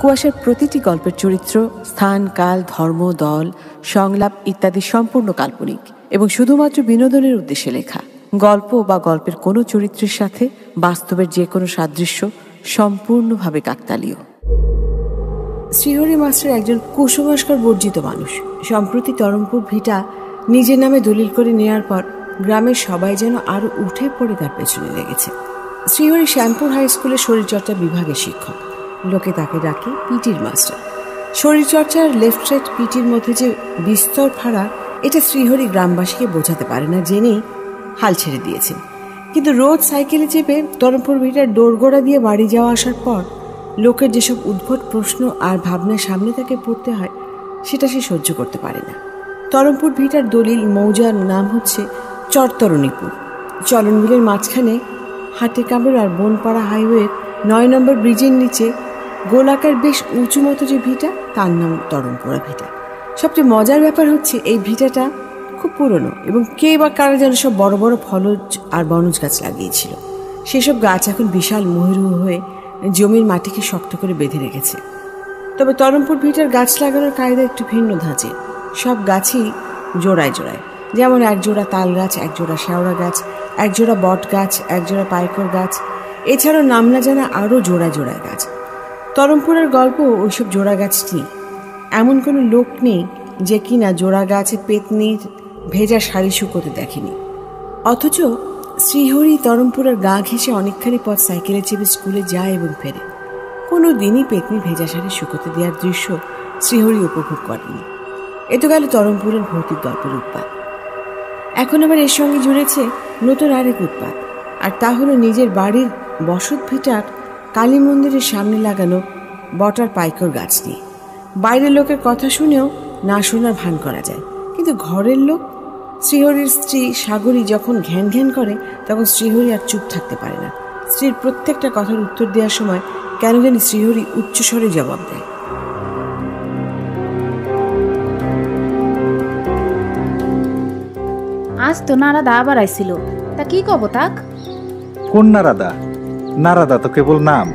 কুয়াশার প্রতিটি গল্পের চরিত্র, স্থান, কাল, ধর্ম, দল, সংলাপ ইত্যাদি সম্পূর্ণ কাল্পনিক এবং শুধুমাত্র বিনোদনের উদ্দেশ্যে লেখা। গল্প বা গল্পের কোনো চরিত্রের সাথে বাস্তবের যে কোনো সাদৃশ্য সম্পূর্ণভাবে কাকতালীয়। শ্রীহরি মাস্টার একজন কুসংস্কার বর্জিত মানুষ। সম্প্রতি তরমপুর ভিটা নিজের নামে দলিল করে নেওয়ার পর গ্রামের সবাই যেন আরো উঠে পড়ে তার পেছনে লেগেছে। শ্রীহরি শ্যামপুর হাই স্কুলের শরীরচর্চা বিভাগের শিক্ষক। লোকে তাকে ডাকে পিটির মাস্টার। শরীরচর্চার লেফট রাইট পিটির মধ্যে যে বিস্তর ফাড়া, এটা শ্রীহরি গ্রামবাসীকে বোঝাতে পারে না জেনেই হাল ছেড়ে দিয়েছেন। কিন্তু রোজ সাইকেলে চেপে তরমপুর ভিটার দোরগোড়া দিয়ে বাড়ি যাওয়া আসার পর লোকের যেসব উদ্ভট প্রশ্ন আর ভাবনার সামনে তাকে পড়তে হয়, সেটা সে সহ্য করতে পারে না। তরমপুর ভিটার দলিল মৌজার নাম হচ্ছে চরতরণীপুর। চলনবিলের মাঝখানে হাটে কামড় আর বনপাড়া হাইওয়ের 9 নম্বর ব্রিজের নিচে গোলাকার বেশ উঁচু মতো যে ভিটা, তার নাম তরমপুরা ভিটা। সবচেয়ে মজার ব্যাপার হচ্ছে এই ভিটাটা খুব পুরনো এবং কে বা কারা যেন সব বড় বড় ফলজ আর বনজ গাছ লাগিয়েছিল। সেসব গাছ এখন বিশাল মহিরু হয়ে জমির মাটিকে শক্ত করে বেঁধে রেখেছে। তবে তরমপুর ভিটার গাছ লাগানোর কায়দা একটু ভিন্ন ধাঁচে। সব গাছই জোড়ায় জোড়ায়, যেমন একজোড়া তাল গাছ, একজোড়া শেওড়া গাছ, একজোড়া বট গাছ, একজোড়া পাইকর গাছ, এছাড়াও নাম না জানা আরও জোড়ায় জোড়ায় গাছ। তরমপুরের গল্প ওইসব জোড়া গাছ নেই। এমন কোনো লোক নেই যে কিনা জোড়া গাছে পেতনির ভেজা শাড়ি শুকোতে দেখেনি। অথচ শ্রীহরি তরমপুরের গা ঘেঁষে অনেকখানি পথ সাইকেলে চেপে স্কুলে যায় এবং ফেরে। কোনো দিনই পেতনির ভেজা শাড়ি শুকোতে দেওয়ার দৃশ্য শ্রীহরি উপভোগ করেনি। এ তো গেল তরমপুরের ভৌতিক গল্পের উৎপাত। এখন আবার এর সঙ্গে জুড়েছে নতুন আরেক উৎপাত, আর তা হলো নিজের বাড়ির বসত ভিটার কালী মন্দিরের সামনে লাগানো বটার পাইকর গাছ নিয়ে। বাইরের লোকের কথা শুনেও না শোনার ভান করা যায়, কিন্তু ঘরের লোক, শ্রীহরির স্ত্রী সাগরী যখন ঘ্যান ঘ্যান করে, তখন শ্রীহরি আর চুপ থাকতে পারে না। স্ত্রীর প্রত্যেকটা কথার উত্তর দেওয়ার সময় কেন জানি শ্রীহরি উচ্চস্বরে জবাব দেয়। আজ তো নারাদা আবার আইছিল, তা কি কব তাক? কোন নারাদা? নারাদা তো কেবল নাম,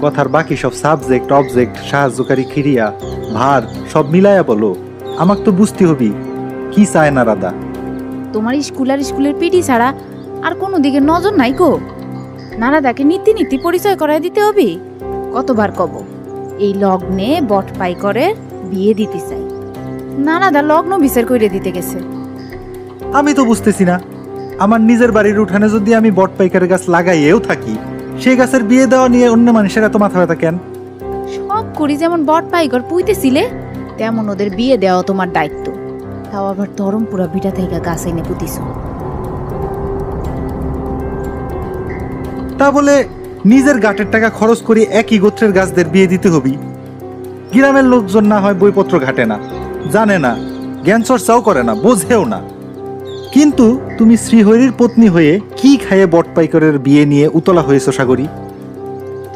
কথার বাকি সব সাবজেক্ট, অবজেক্ট, সাহায্যকারী ক্রিয়া, ভার সব মিলায়া বলো। আমাকে তো বুঝতে হবি কি চায় নারাদা। তোমার স্কুলের পিটি ছাড়া আর কোনো দিকে নজর নাই গো। নারাদাকে নীতি নীতি পরিচয় করাই দিতে হবে। কতবার কব এই লগ্নে বট পাইকরের বিয়ে দিতে চাই। নারাদা লগ্ন বিচার করে দিতে গেছে। আমি তো বুঝতেছি না, আমার নিজের বাড়ির উঠানে যদি আমি বট পাইকারের গাছ লাগাইয়েও থাকি, সেই গাছের বিয়ে দেওয়া নিয়ে অন্য মানুষের এত মাথা ব্যথা কেন? সব করি যেমন বট পাইকর পুইতেছিলে, তেমন ওদের বিয়ে দেওয়া তোমার দায়িত্ব। তাও আবার তরমপুরা ভিটা থেকে গাছ এনে পুঁতিস। তা বলে নিজের গাটের টাকা খরচ করে একই গোত্রের গাছদের বিয়ে দিতে হবি? গ্রামের লোকজন না হয় বইপত্র ঘাটে না, জানে না, জ্ঞান চর্চাও করে না, বোঝেও না। কিন্তু তুমি শ্রীহরির পত্নী হয়ে কি খাইয়ে বট পাইকরের বিয়ে নিয়ে উতলা হয়েছ সাগরী?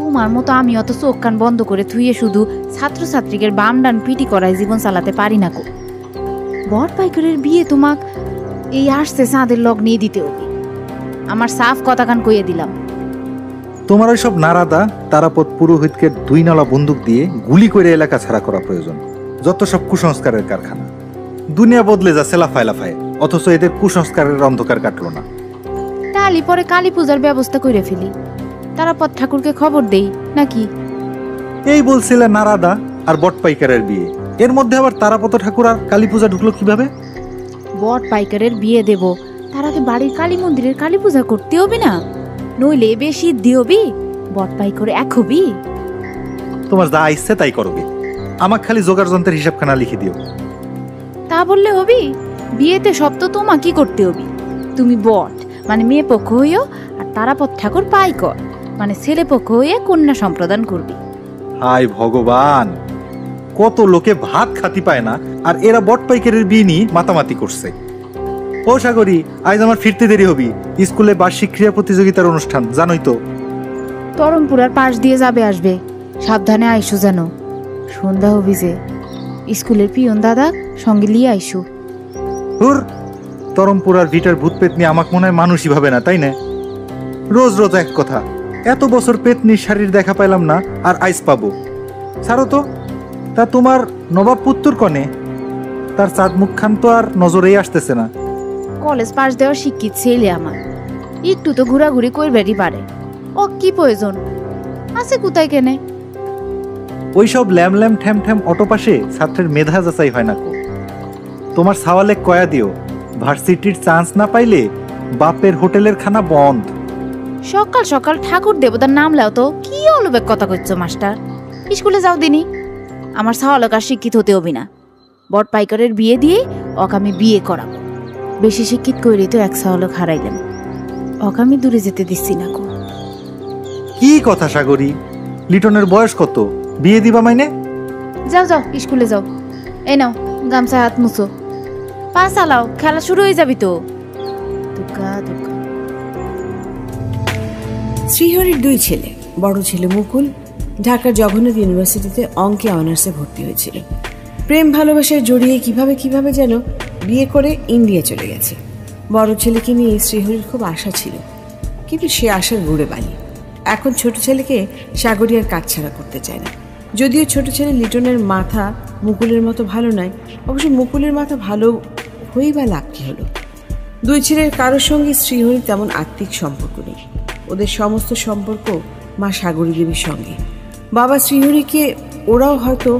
তোমার মতো আমি অত চোখ কান বন্ধ করে থুইয়ে শুধু ছাত্রছাত্রীদের বাম ডান পিটি করায় জীবন চালাতে পারি না গো। বট পাইকরের বিয়ে তোমাক এই আসছে চাঁদের লগ্নে দিতে হবে। আমার সাফ কথা কান কইয়ে দিলাম। তোমার ওই সব নারাদা তারাপদ পুরোহিতকে 2 নলা বন্দুক দিয়ে গুলি করে এলাকা ছাড়া করা প্রয়োজন। যত সব কুসংস্কারের কারখানা। দুনিয়া বদলে যাচ্ছে লাফায় লাফায়, অথচ এদের কুসংস্কারের অন্ধকার কাটলো না। তালি পরে কালী পূজার ব্যবস্থা করে ফেলি, তারাপদ ঠাকুরকে খবর দেই নাকি? এই বলছিলে নারাদা আর বট পাইকারের বিয়ে, এর মধ্যে আবার তারাপদ ঠাকুর আর কালী পূজা ঢুকলো কিভাবে? বট পাইকারের বিয়ে দেব, তার আগে বাড়ির কালী মন্দিরের কালী পূজা করতে হবে না? নইলে বেশি দিওবি বট পাইকরে এক হবি। তোমার যা ইচ্ছে তাই করবে, আমাকে খালি জোগাড় যন্ত্রের হিসাবখানা লিখে দিও। তা বললে হবি? বিয়েতে সব তো তোমাকে করতে হবি। তুমি বট মানে মেয়ে পক্ষ হইও, আর তারাপদ ঠাকুর পাইকর মানে ছেলে পক্ষ হয়ে কন্যা সম্প্রদান করবি। হায় ভগবান, কত লোকে ভাত খাতি পায় না, আর এরা বট পাইকারের বিয়ে নিয়ে মাতামাতি করছে। ও সাগরী, আজ আমার ফিরতে দেরি হবি, স্কুলে বার্ষিক ক্রীড়া প্রতিযোগিতার অনুষ্ঠান জানোই তো। তরমপুরার পাশ দিয়ে যাবে আসবে, সাবধানে আইসু যেন। সন্ধ্যা হবি যে, স্কুলের পিয়ন দাদা সঙ্গে লিয়ে আইসু। হুর, তরমপুরার ভিটার ভূত পেতনি আমাকে মনে হয় মানুষই ভাবে না, তাই না? রোজ রোজ এক কথা। এত বছর পেতনির শাড়ির দেখা পাইলাম না, আর আইস পাবো। ছাড়ো তো, তা তোমার নবাব পুত্তুর কনে? তার চাঁদ মুখখান তো আর নজরেই আসতেছে না। কলেজ পাশ দেওয়ার শিক্ষিত ছেলে আমার, একটু তো ঘোরাঘুরি করবেরই পারে। ও কি প্রয়োজন আছে কোথায় কেনে? ওইসব ল্যাম ল্যাম ঠ্যাম ঠ্যাম অটো পাশে ছাত্রের মেধা যাচাই হয় না কো। তোমার সাওয়ালে কয়া দিও, ভার্সিটির চান্স না পাইলে বাপের হোটেলের খানা বন্ধ। সকাল সকাল ঠাকুর দেবতার নাম লাও তো, কি অলবেক কথা কইছো মাস্টার। স্কুলে যাও দিনি, আমার সাওয়ালক আর শিক্ষিত হতে হবি না। বট পাইকারের বিয়ে দিয়ে ওকে আমি বিয়ে করাবো। বেশি শিক্ষিত কইরে তো এক সাওয়ালক হারাইলাম, ওকে আমি দূরে যেতে দিচ্ছি না কো। কি কথা সাগরী, লিটনের বয়স কত, বিয়ে দিবা মাইনে? যাও যাও স্কুলে যাও, এই নাও গামছা হাত মুছো, পা চালাও, খেলা শুরু হয়ে যাবি তো। দুকা দুকা। শ্রীহরির দুই ছেলে, বড় ছেলে মুকুল ঢাকার জগন্নাথ ইউনিভার্সিটিতে অঙ্কে অনার্সে ভর্তি হয়েছিল। প্রেম ভালোবাসায় জড়িয়ে কিভাবে কিভাবে যেন বিয়ে করে ইন্ডিয়া চলে গেছে। বড় ছেলেকে নিয়ে শ্রীহরির খুব আশা ছিল, কিন্তু সে আশার গুড়ে বালি। এখন ছোট ছেলেকে সাগরী আর কাটছাড়া করতে চায় না। যদিও ছোট ছেলে লিটনের মাথা মুকুলের মতো ভালো নয়, অবশ্য মুকুলের মাথা ভালো হয়েই বা লাভ কি হলো। দুই ছেলের কারোর সঙ্গে শ্রীহরির তেমন আত্মিক সম্পর্ক নেই। ওদের সমস্ত সম্পর্ক মা সাগরী দেবীর সঙ্গে। বাবা শ্রীহরিকে ওরাও হয়তো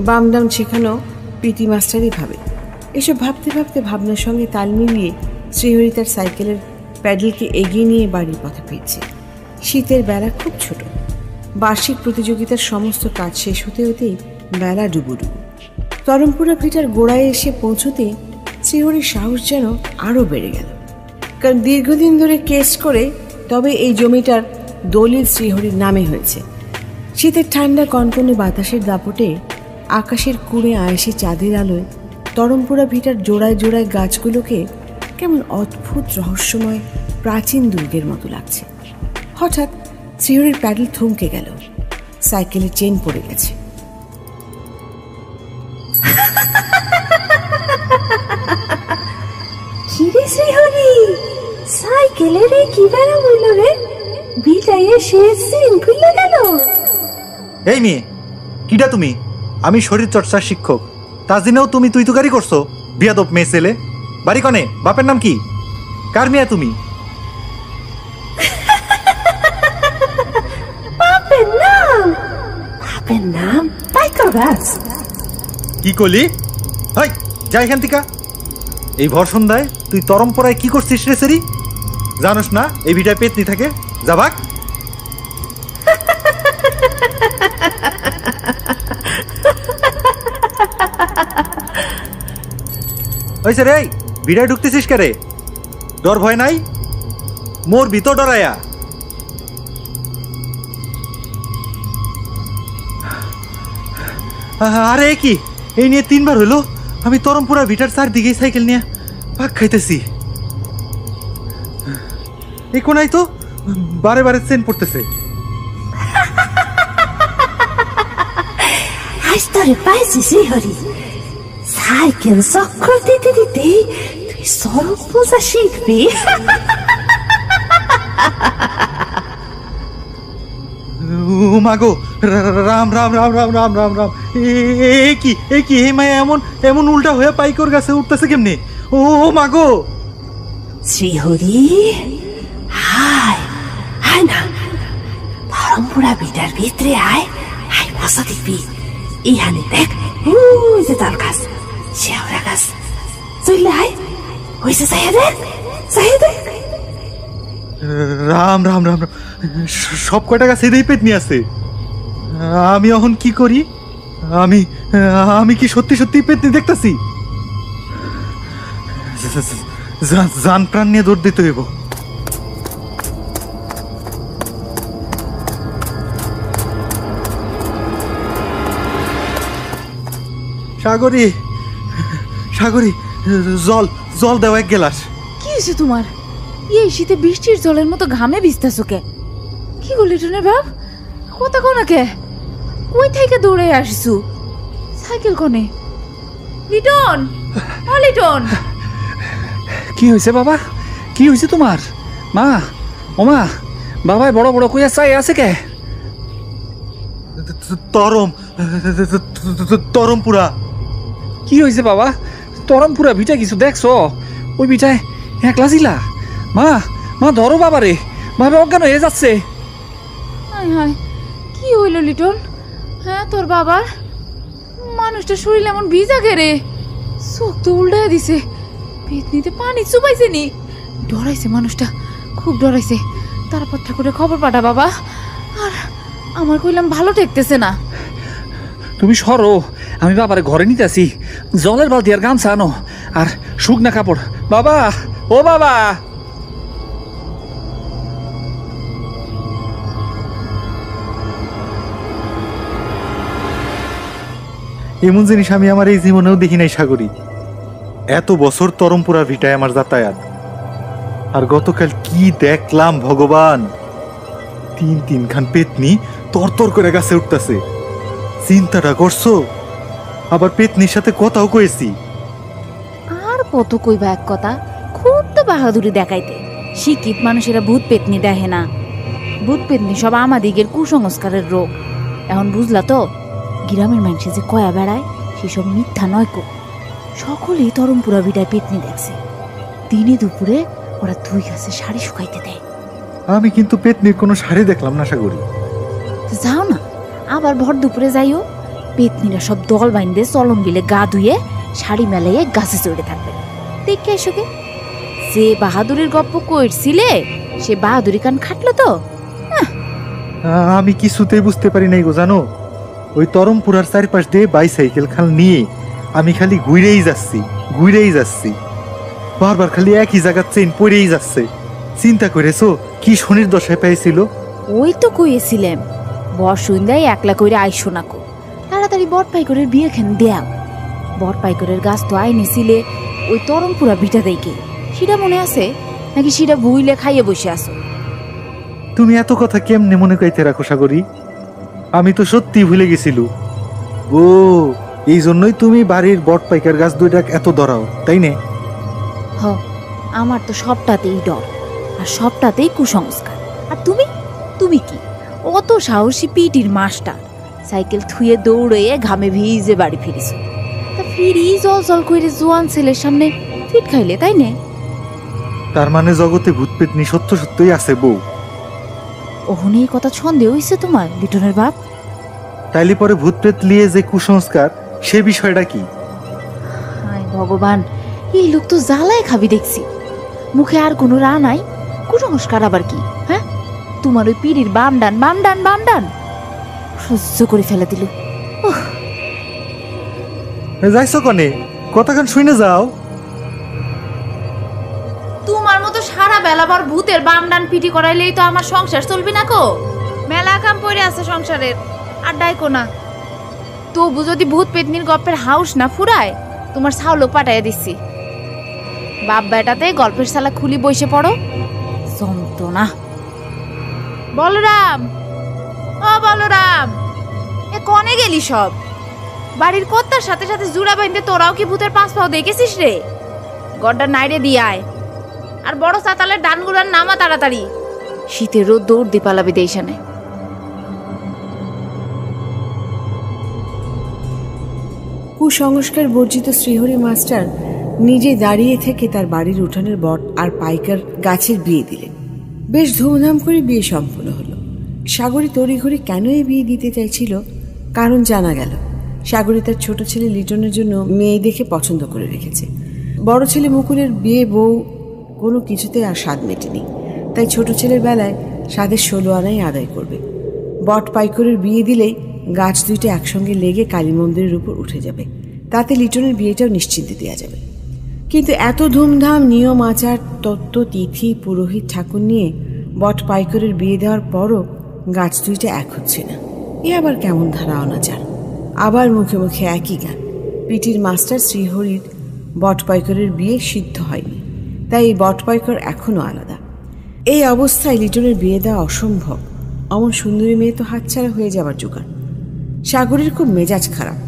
বামডাম শেখানো পিটি মাস্টারই ভাবে। এসব ভাবতে ভাবতে ভাবনার সঙ্গে তাল মিলিয়ে শ্রীহরি তার সাইকেলের প্যাডেলকে এগিয়ে নিয়ে বাড়ির পথে ফিরছে। শীতের বেলা খুব ছোট। বার্ষিক প্রতিযোগিতার সমস্ত কাজ শেষ হতে হতেই বেলা ডুবুডুবু। তরমপুরা ভিটার গোড়ায় এসে পৌঁছতে শ্রীহরির সাহস যেন আরও বেড়ে গেল, কারণ দীর্ঘদিন ধরে কেস করে তবে এই জমিটার দলিল শ্রীহরির নামে হয়েছে। শীতের ঠান্ডা কনকনে বাতাসের দাপটে আকাশের কুঁড়ে আয়েসে চাঁদের আলোয় তরমপুরা ভিটার জোড়ায় জোড়ায় গাছগুলোকে কেমন অদ্ভুত রহস্যময় প্রাচীন দুর্গের মতো লাগছে। হঠাৎ শ্রীহরির প্যাডেল থমকে গেল, সাইকেলের চেন পড়ে গেছে। কিরে শ্রীহরি, সাইকেলের কি বেড়া হইল রে? বিটাইয়ে শেষ সিন খুলে গেল। এই মেয়ে, কিটা তুমি? আমি শরীর চর্চার শিক্ষক, তা জেনেও তুমি তুই তুকারি করছো? বিয়াদব মেয়ে ছেলে। বাড়ি কনে? বাপের নাম কি? কার মেয়ে তুমি? বাপের নাম পাইকার গাছ। কি কলি? হাই যা এখান থেকে। এই ভর সন্ধ্যায় তুই তরমপরায় কি করছিস রে সেরি? জানোস না এই ভিটায় পেতনি থাকে? যা ভাগ। ওইসে রে, ভিড়ায় ঢুকতেছিস কে রে? ডর ভয় নাই? মোর ভিতর ডরায়া। আরে কি, এই নিয়ে 3 বার হইলো আমি তরমপুরা ভিটার চারদিকে সাইকেল নিয়ে পাক খাইতেছি। এই কোনায় তো বারে বারে চেন পড়তেছে। আজ তোরে পাইছি শ্রীহরি, সাইকেল চক্কর দিতে দিতে তুই সড়ক বোঝা শিখবি। ও মাগো, রাম রাম রাম রাম রাম রাম রাম। এ কি এই মায়া এমন এমন উল্টা হয়ে পাইকর গাছে উঠতেছে কেমনে? ও মাগো শ্রীহরি, আয় আয় না, ধরমপুরা বিটার ভিতরে আয়, আয় বসা দিবি। ইহানে দেখ, ওই যে তাল গাছ, শেওড়া গাছ, চলে আয়, হয়েছে চাইয়া দেখ, চাইয়া দেখ। রাম রাম রাম রাম, সব কয়টা গাছ এদেই পেতনি আছে। আমি এখন কি করি? আমি কি সত্যি সত্যি পেতনি দেখতেছি? জান প্রাণ নিয়ে দৌড় দিতে হইব। সাগরী, সাগরী, জল জল দেওয়া এক গেলাস। কি হয়েছে তোমার? এই শীতে বৃষ্টির জলের মতো ঘামে ভিজতেছো কে? কি গো লিটনের বাপ, কথা কো না কে? কই থেকে দৌড়ে আসছু? সাইকেল কোনে? লিটন, ও লিটন। কি হয়েছে বাবা? কি হয়েছে তোমার? মা, ও মা, বাবাই বড় বড় কইয়া চাই আছে কে? তরমপুরা। কি হয়েছে বাবা? তরমপুরা ভিটা কিছু দেখছো? ওই ভিটায় একলা ছিলা? মা, মা ধরো বাবা রে, বাবা অজ্ঞান হয়ে যাচ্ছে। হায় হায়, কি হইল লিটন? হ্যাঁ, তোর বাবার মানুষটা শরীর এমন ভিজা গেরে, চোখ তো উল্টাইয়া দিছে, পেটনিতে পানি চুপাইছে নি। ডরাইছে মানুষটা, খুব ডরাইছে। তারপর ঠাকুরের খবর পাঠা বাবা। আর আমার কইলাম ভালো ঠেকতেছে না। তুমি সরো, আমি বাবারে ঘরে নিতে আসি। জলের বালতি আর গামছা আনো, আর শুকনা কাপড়। বাবা, ও বাবা। এমন জিনিস আমি আমার এই জীবনেও দেখি নাই সাগরী। এত বছর তরমপুরা ভিটায় আমার যাতায়াত, আর গতকাল কি দেখলাম ভগবান! তিন খান পেতনি তরতর করে গাছে উঠতেছে। চিন্তাটা করছো? আবার পেতনির সাথে কথাও কয়েছি। আর কত কইবা এক কথা, খুব তো বাহাদুরি দেখাইতে। শিক্ষিত মানুষেরা ভূত পেতনি দেখে না। ভূত পেতনি সব আমাদিগের কুসংস্কারের রোগ। এখন বুঝলা তো? গ্রামের মানুষে যে কয়া বেড়ায় সেসব মিথ্যা নয় কো। সকলেই তরমপুরা ভিটায় পেতনি দেখছে। দিনে দুপুরে ওরা 2 গাছে শাড়ি শুকাইতে দেয়। আমি কিন্তু পেতনির কোনো শাড়ি দেখলাম না সাগরী। যাও না, আবার ভর দুপুরে যাইও। পেতনিরা সব দল বাইন্দে চলম বিলে গা ধুয়ে শাড়ি মেলাইয়ে গাছে চড়ে থাকবে। দেখে এসোকে, যে বাহাদুরের গপ্প কইছিলে সে বাহাদুরি কান খাটলো তো। আমি কিছুতেই বুঝতে পারি নাই গো, জানো? ওই তরমপুরার চারিপাশ দিয়ে বাইসাইকেল খাল নিয়ে আমি খালি ঘুরেই যাচ্ছি। বারবার খালি একই জায়গার চেইন পড়েই যাচ্ছে। চিন্তা করেছো কি শনির দশায় পেয়েছিল? ওই তো কইয়েছিলাম, বরসুন্দায় একলা কইরা আইসো না কো। তাড়াতাড়ি বটপাইকরের বিয়ে খেন দেও। বটপাইকরের গাছ তো আইনেছিলে ওই তরমপুরা ভিটা দেখে। সেটা মনে আছে নাকি সেটা ভুইলে খাইয়ে বসে আসো? তুমি এত কথা কেমনে মনে কইতে রাখো সাগরী? আমি তো সত্যি ভুলে গেছিল। ও, এই জন্যই তুমি বাড়ির বটপাইকার গাছ দুইটা এত ধরাও, তাই না? হ, আমার তো সবটাতেই ডর, আর সবটাতেই কুসংস্কার। আর তুমি কি অত সাহসী পিটির মাস্টার? সাইকেল থুয়ে দৌড়ে ঘামে ভিজে বাড়ি ফিরিস। তা ফিরি জল করে জোয়ান ছেলের সামনে ফিট খাইলে, তাই না? তার মানে জগতে ভূত পেতনি সত্যই আছে বউ? ওহনে এই কথা সন্দেহ হইছে তোমার লিটনের বাপ? তাইলে পরে ভূত প্রেত লিয়ে যে কুসংস্কার, সে বিষয়টা কি? হায় ভগবান, এই লোক তো জ্বালায় খাবি দেখছি। মুখে আর কোনো রা নাই, কুসংস্কার আবার কি? হ্যাঁ, তোমার ওই পিড়ির বাম ডান সহ্য করে ফেলে দিল। যাইছো কনে? কথাখান শুনে যাও। তোমার মতো সারা বেলাবার ভূতের বাম ডান পিটি করাইলেই তো আমার সংসার চলবি না কো। মেলা কাম পড়ে আছে সংসারের, আর ডাইকো না। তবু যদি ভূত পেতনির গল্পের হাউস না ফুরায়, তোমার ছাউলো পাঠাইয়া দিচ্ছি। বাপ বেটাতে গল্পের শালা খুলি বসে পড়ো, যন্ত্রণা। বলরাম, ও বলরাম, এ কনে গেলি সব? বাড়ির কর্তার সাথে সাথে জুড়া বাইন্দে তোরাও কি ভূতের 5 পাও দেখেছিস রে? গড্ডা নাইরে দিয়ে আয়, আর বড় চাতালের ডানগুলার নামা তাড়াতাড়ি। শীতের রোদ দৌড় দিয়ে পালাবি দেশানে। কুসংস্কার বর্জিত শ্রীহরি মাস্টার নিজে দাঁড়িয়ে থেকে তার বাড়ির উঠানের বট আর পাইকার গাছের বিয়ে দিলেন। বেশ ধুমধাম করে বিয়ে সম্পন্ন হলো। সাগরী তড়িঘড়ি কেন এই বিয়ে দিতে চাইছিল, কারণ জানা গেল সাগরী তার ছোট ছেলে লিটনের জন্য মেয়ে দেখে পছন্দ করে রেখেছে। বড় ছেলে মুকুলের বিয়ে বউ কোনো কিছুতে আর স্বাদ মেটেনি, তাই ছোট ছেলের বেলায় স্বাদের 16 আনাই আদায় করবে। বট পাইকরের বিয়ে দিলেই গাছ দুইটা একসঙ্গে লেগে কালী মন্দিরের উপর উঠে যাবে, তাতে লিটনের বিয়েটাও নিশ্চিন্তে দেওয়া যাবে। কিন্তু এত ধুমধাম নিয়ম আচার তত্ত্ব তিথি পুরোহিত ঠাকুর নিয়ে বট পাইকরের বিয়ে দেওয়ার পরও গাছ দুইটা এক হচ্ছে না। এ আবার কেমন ধারা অনাচার! আবার মুখে মুখে একই গান। পিটির মাস্টার শ্রীহরির বট পাইকরের বিয়ে সিদ্ধ হয়নি, তাই এই বট পাইকর এখনও আলাদা। এই অবস্থায় লিটনের বিয়ে দেওয়া অসম্ভব। অমন সুন্দরী মেয়ে তো হাতছাড়া হয়ে যাবার জোগাড়। সাগরের খুব মেজাজ খারাপ।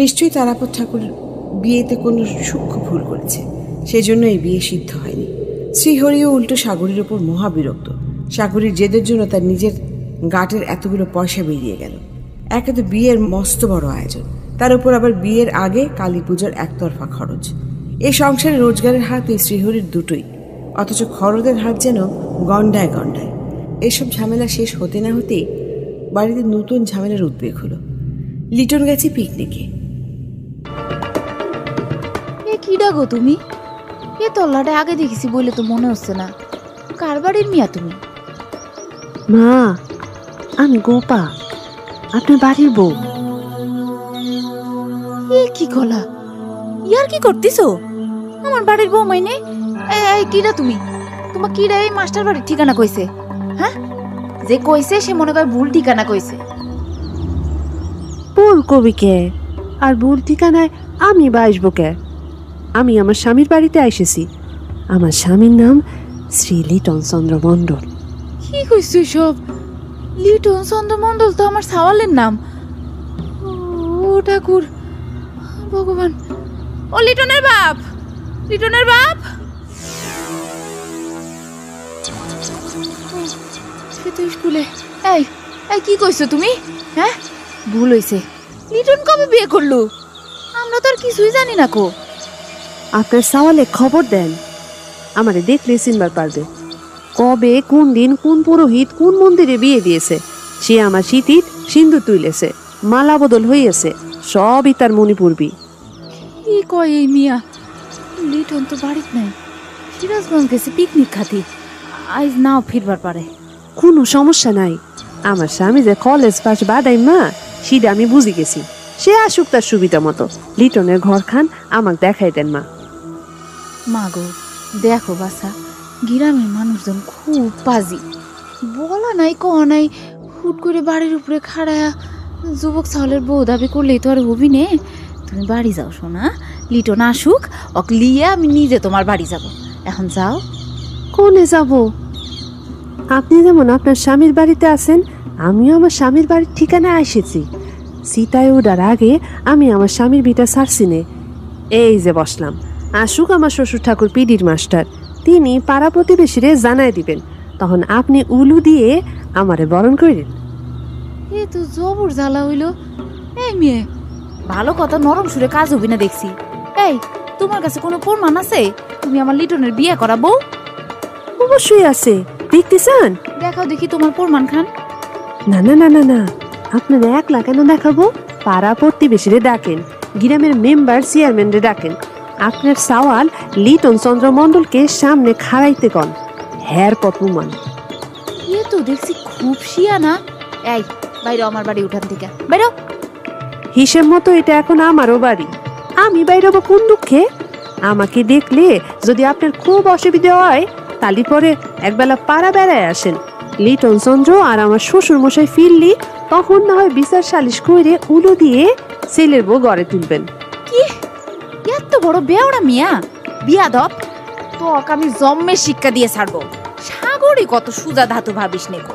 নিশ্চয়ই তারাপদ ঠাকুরের বিয়েতে কোনো সূক্ষ্ম ভুল করেছে, সেজন্য এই বিয়ে সিদ্ধ হয়নি। শ্রীহরিও উল্টো সাগরের ওপর মহাবিরক্ত। সাগরের জেদের জন্য তার নিজের গাটের এতগুলো পয়সা বেরিয়ে গেল। একে তো বিয়ের মস্ত বড় আয়োজন, তার উপর আবার বিয়ের আগে কালী পূজার একতরফা খরচ। এই সংসারে রোজগারের হাত এই শ্রীহরির দুটোই, অথচ খরচের হাত যেন গন্ডায় গন্ডায়। এসব ঝামেলা শেষ হতে না হতেই বাড়িতে নতুন ঝামেলার উদ্বেগ হলো। লিটন গেছে পিকনিকে। এ কি ডাকো তুমি? এ তল্লাটা আগে দেখেছি বলে তো মনে হচ্ছে না। কার বাড়ির মিয়া তুমি? মা, আমি গোপা, আপনার বাড়ির বউ। এ কি গলা? ইয়ার কি করতেছো? আমার বাড়ির বউ মাইনে? এই কিডা তুমি? তোমার কিডা এই মাস্টার বাড়ির ঠিকানা কইছে? হ্যাঁ, যে কইছে সে মনে করে ভুল ঠিকানা কইছে। ভুল কবি কে? আর ভুল ঠিকানায় আমি বাসবো কে? আমি আমার স্বামীর বাড়িতে এসেছি। আমার স্বামীর নাম শ্রী লিটন চন্দ্র মণ্ডল। কি কইছো সব? লিটন চন্দ্র মণ্ডল তো আমার সাওয়ালের নাম। ও ঠাকুর, ভগবান! ও লিটনের বাপ, লিটনের বাপ! সে তো স্কুলে। এই এই কি কইছো তুমি? হ্যাঁ, ভুল হইছে। লিটন কবে বিয়ে করলো? আমরা তো আর কিছুই জানি না কো। আপনার সাওয়ালে খবর দেন, আমারে দেখলে চিনবার পারবে। কবে, কোন দিন, কোন পুরোহিত, কোন মন্দিরে বিয়ে দিয়েছে, সে আমার স্মৃতির সিন্দুর তুইলেছে, মালা বদল হইয়াছে, সবই তার মনে পড়বি। কি কয় এই মিয়া? লিটন তো বাড়িত নাই, সিরাজগঞ্জ গেছে পিকনিক খাতি। আজ নাও ফিরবার পারে। কোনো সমস্যা নাই, আমার স্বামী যে কলেজ পাস বাদাই মা, সেটা আমি বুঝি গেছি। সে আসুক তার সুবিধা মতো। লিটনের ঘরখান আমাকে দেখাই দেন মা। মা গো, দেখো বাসা, গ্রামের মানুষজন খুব পাজি। বলা নাই ক নাই, হুট করে বাড়ির উপরে খাড়ায়া যুবক চাউলের বউ দাবি করলেই তো আর হবি নে। তুমি বাড়ি যাও সোনা, লিটন আসুক, ওক লিয়ে আমি নিজে তোমার বাড়ি যাব। এখন যাও। কোনে যাব? আপনি যেমন আপনার স্বামীর বাড়িতে আছেন, আমিও আমার স্বামীর বাড়ির ঠিকানা এসেছি। সীতায় ওঠার আগে আমি আমার স্বামীর বিটা ছাড়ছি নে। এই যে বসলাম, আসুক আমার শ্বশুর ঠাকুর পিডির মাস্টার, তিনি পাড়া প্রতিবেশীরে জানাই দিবেন, তখন আপনি উলু দিয়ে আমারে বরণ করেন। এ তো জবর জ্বালা হইল। এই মেয়ে, ভালো কথা নরম সুরে কাজ হবি না দেখছি। এই, তোমার কাছে কোনো প্রমাণ আছে তুমি আমার লিটনের বিয়ে করাবো? অবশ্যই আছে, দেখতে চান? দেখাও দেখি তোমার প্রমাণ খান। না না না না না, আপনার একলা কেন দেখাবো? পাড়া প্রতিবেশীরে ডাকেন, গ্রামের মেম্বার চেয়ারম্যানরে ডাকেন, আপনার সাওয়াল লিটন চন্দ্র মণ্ডলকে সামনে খাড়াইতে কন, হ্যার পথ প্রমাণ। এ তো দেখছি খুব শিয়ানা। এই, বাইরে আমার বাড়ি উঠান থেকে বাইরে। হিসেব মতো এটা এখন আমারও বাড়ি, আমি বাইরবো কোন দুঃখে? আমাকে দেখলে যদি আপনার খুব অসুবিধা হয়, তালি পরে একবেলা পাড়া বেড়ায় আসেন। লিটন চন্দ্র আর আমার শ্বশুর মশাই ফিরলি, তখন না হয় বিচার সালিশ করে উলু দিয়ে ছেলের বউ ঘরে তুলবেন। কি এত বড় বেওড়া মিয়া, বিয়াদব! তো আমি জম্মের শিক্ষা দিয়ে ছাড়বো। সাগরে কত সুজা ধাতু ভাবিস নে গো।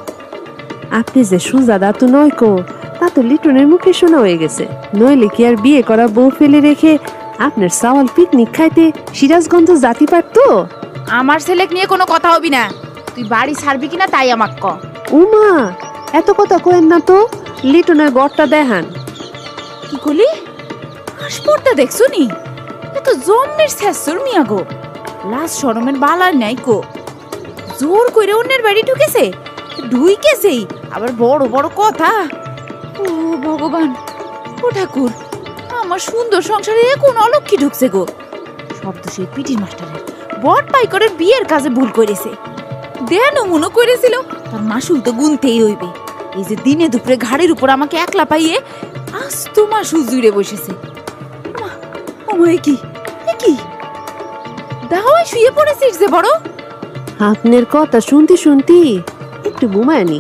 আপনি যে সুজা দাতু নয় কো, তা তো লিটনের মুখে শোনা হয়ে গেছে। নইলে কি আর বিয়ে করা বউ ফেলে রেখে আপনার সাওয়াল পিকনিক খাইতে সিরাজগঞ্জ জাতি পারতো? আমার ছেলেকে নিয়ে কোনো কথা হবি না। তুই বাড়ি ছাড়বি কিনা তাই আমাক ক। উমা, এত কথা কয়েন না তো, লিটনের গড়টা দেখান। কি করলি? হাসপড়টা দেখছো নি? এ তো জম্মের শেষর মিয়া গো। লাশ শরমের বালার নাই কো। জোর করে অন্যের বাড়ি ঢুকেছে, ঢুইকেছেই আবার বড় বড় কথা। ও ভগবান, ও ঠাকুর, আমার সুন্দর সংসারে কোন অলক্ষী ঢুকছে গো। শব্দ সেই পিটির মাস্টারের বট পাই করে বিয়ের কাজে ভুল করেছে। দেন মনে করেছিল তার মাসুল তো গুনতেই হইবে। এই যে দিনে দুপুরে ঘাড়ের উপর আমাকে একলা পাইয়ে আস্ত মাসুল জুড়ে বসেছে। কি কি দাওয়ায় শুয়ে পড়েছিস যে বড়? আপনার কথা শুনতে শুনতে একটু ঘুমায়নি।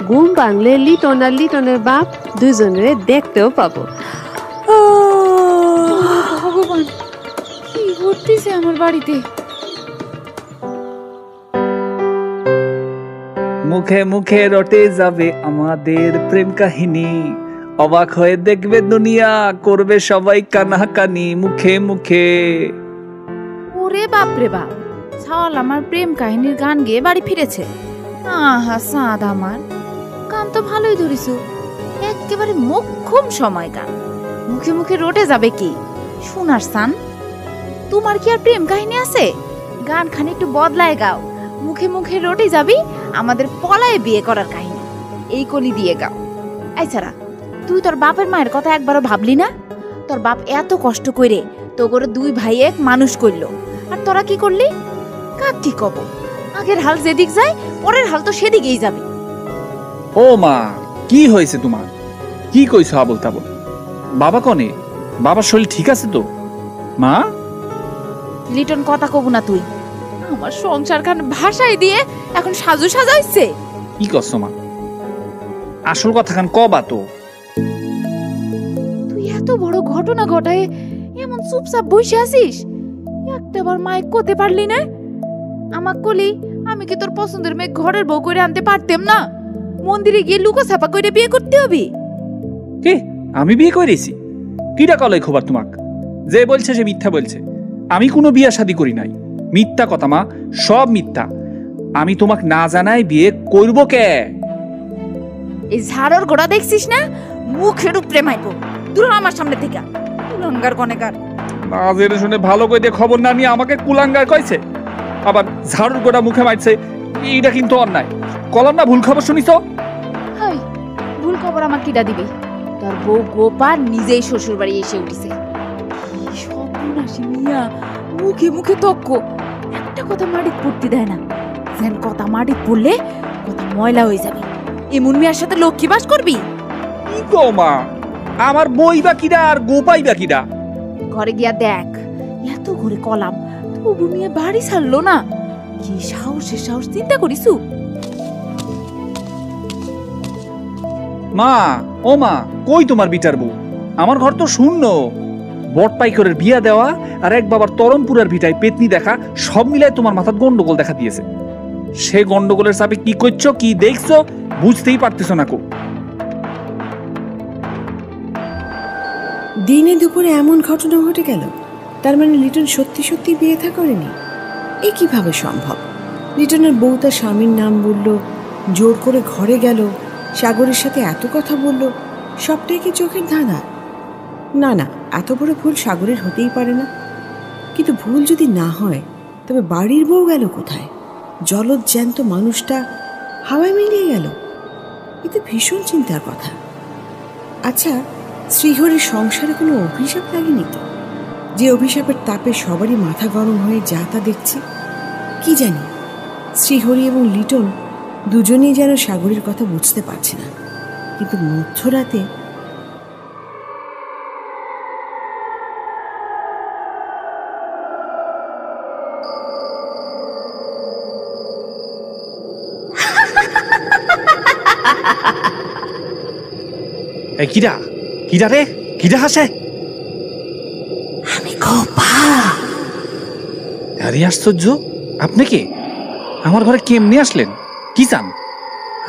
ঘুম ভাঙলে লিটন আর লিটনের বাপ দুজনের দেখতেও পাবো। ভগবান, কি ঘটতেছে আমার বাড়িতে? মুখে মুখে রটে যাবে আমাদের প্রেম কাহিনী, অবাক হয়ে দেখবে দুনিয়া, করবে সবাই কানাকানি মুখে মুখে। ওরে বাপ রে বাপ, ছাওয়াল আমার প্রেম কাহিনীর গান গেয়ে বাড়ি ফিরেছে। আহা সাদ, আমার গান তো ভালোই ধরিস। একেবারে মোক্ষম সময়কাল, মুখে মুখে রটে যাবে কি। শোনার সান, তোমার কি আর প্রেম কাহিনী আছে? গান খানি একটু বদলায় গাও, মুখে মুখে রটে যাবি আমাদের পলায়ে বিয়ে করার কাহিনী, এই কলি দিয়ে গাও। এছাড়া তুই তোর বাপের মায়ের কথা একবারও ভাবলি না? তোর বাপ এত কষ্ট করে তো করে 2 ভাই এক মানুষ করলো, আর তোরা কি করলি? কার ঠিক হবো? আগের হাল যেদিক যায় পরের হাল তো সেদিকেই যাবে। ও মা, কি হয়েছে তোমার? কি কইছো আবল তাবল? বাবা কনে? বাবার শরীর ঠিক আছে তো? মা, লিটন কথা কব না তুই। আমার সংসার খান ভাষায় দিয়ে এখন সাজু সাজাইছে। কি করছো মা? আসল কথা খান কবা তো। তুই এত বড় ঘটনা ঘটায় এমন চুপচাপ বসে আছিস, একটাবার মাইক করতে পারলি না? আমাক কলি আমি কি তোর পছন্দের মেয়ে ঘরের বউ করে আনতে পারতাম না? মন্দিরে গিয়ে লুকো ছাপা করে বিয়ে করতে হবে? কে? আমি বিয়ে করেছি? কিটা কলাই খবর তোমাক? যে বলছে সে মিথ্যা বলছে। আমি কোনো বিয়া শাদী করি নাই। মিথ্যা কথা মা, সব মিথ্যা। আমি তোমাক না জানাই বিয়ে করব কে? এই ঝাড়র গোড়া দেখছিস না? মুখের উপরে মাইবো, দূর আমার সামনে থেকে। কুলাঙ্গার কনেকার। না জেনে শুনে ভালো করে খবর না নিয়ে আমাকে কুলাঙ্গার কইছে, আবার ঝাড়ুর গোড়া মুখে মারছে। এইটা কিন্তু অন্যায়। কলাম না ভুল খবর শুনিস? হাই, ভুল খবর আমার কিটা দিবি? তোর বউ গোপাল নিজেই শ্বশুর বাড়ি এসে উঠেছে। সর্বনাশী মিয়া, মুখে মুখে তক্ক, একটা কথা মাটিতে পড়তে দেয় না। যেন কথা মাটিতে পড়লে কথা ময়লা হয়ে যাবে। এমন মিয়ার সাথে লক্ষ্মী বাস করবি? কি গো মা, আমার বই বা কিডা আর গোপাই বা কিডা? ঘরে গিয়া দেখ, এত ঘুরে কলাম তবু মিয়া বাড়ি ছাড়লো না। কি সাহসের সাহস, চিন্তা করিসু? মা, ও মা, কই তোমার বিটার বউ? আমার ঘর তো শূন্য। বট পাইকরের বিয়া দেওয়া আর এক বাবার তরমপুরার ভিটায় পেতনি দেখা, সব মিলায় তোমার মাথার গন্ডগোল দেখা দিয়েছে। সে গন্ডগোলের চাপে কি করছো, কি দেখছো বুঝতেই পারতেছ না কো। দিনে দুপুরে এমন ঘটনা ঘটে গেল, তার মানে লিটন সত্যি সত্যি বিয়ে থা করেনি? এ কিভাবে সম্ভব? লিটনের বউ তার স্বামীর নাম বলল, জোর করে ঘরে গেল, সাগরের সাথে এত কথা বলল, সবটাই কি চোখের ধাঁধা? না না, এত বড় ভুল সাগরের হতেই পারে না। কিন্তু ভুল যদি না হয় তবে বাড়ির বউ গেল কোথায়? জলজ জ্যান্ত মানুষটা হাওয়ায় মিলিয়ে গেল। এ তো ভীষণ চিন্তার কথা। আচ্ছা, শ্রীহরির সংসারে কোনো অভিশাপ লাগেনি তো? যে অভিশাপের তাপে সবারই মাথা গরম হয়ে যা তা দেখছে। কি জানি, শ্রীহরি এবং লিটন দুজনেই যেন সাগরের কথা বুঝতে পারছে না। কিন্তু মধ্যরাতে এই কিডা? কিডা রে? কিডা হাসে? আমি গোপা। আরে আশ্চর্য, আপনি কে? আমার ঘরে কেমনে আসলেন? কি চান?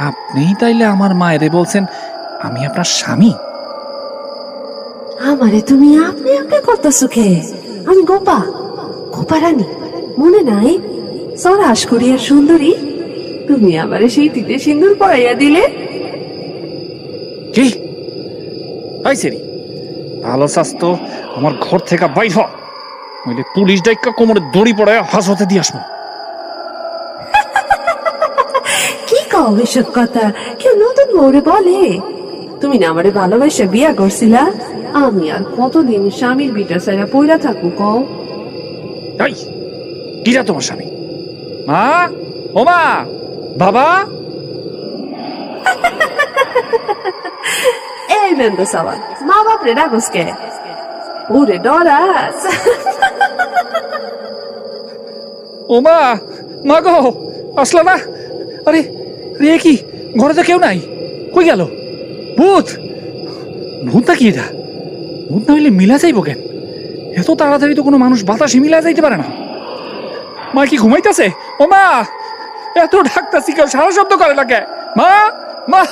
আপনিই তাইলে আমার মায়েরে বলছেন আমি আপনার স্বামী? আমারে তুমি আপনি আপনি করতেছো কে? আমি গোপা, গোপা রানী। মনে নাই? সরাস করিয়া সুন্দরী, তুমি আমারে সেই তিতে সিন্দুর পরাইয়া দিলে। কি আইছেরি? ভালো স্বাস্থ্য আমার ঘর থেকে বাইর হ, নইলে পুলিশ ডাইকা কোমরে দড়ি পড়ায় হাসপাতে দিয়ে আসবো। কি কও এসব কথা? কেউ নতুন বউরে বলে? তুমি না আমারে ভালোবাসা বিয়া করছিলা? আমি আর কতদিন স্বামীর বিটা সাইরা পইরা থাকবো কও? এই কিরা তোমার স্বামী? মা, ও মা, বাবা। এই নেন্দ সাবান, মা বাপরে ডাকস কে? ওরে ডরাস? ও মা, মা গো, আসলা না? আরে রে, কি ঘরে তো কেউ নাই, কই গেল? ভূত? ভূত নাকি এটা? ভূত না হইলে মিলা যাইব কেন? এত তাড়াতাড়ি তো কোনো মানুষ বাতাসে মিলা যাইতে পারে না। মা কি ঘুমাইতেছে? ও মা, এত ডাকতাছি কেউ সারা শব্দ করে না কে? মা, মা।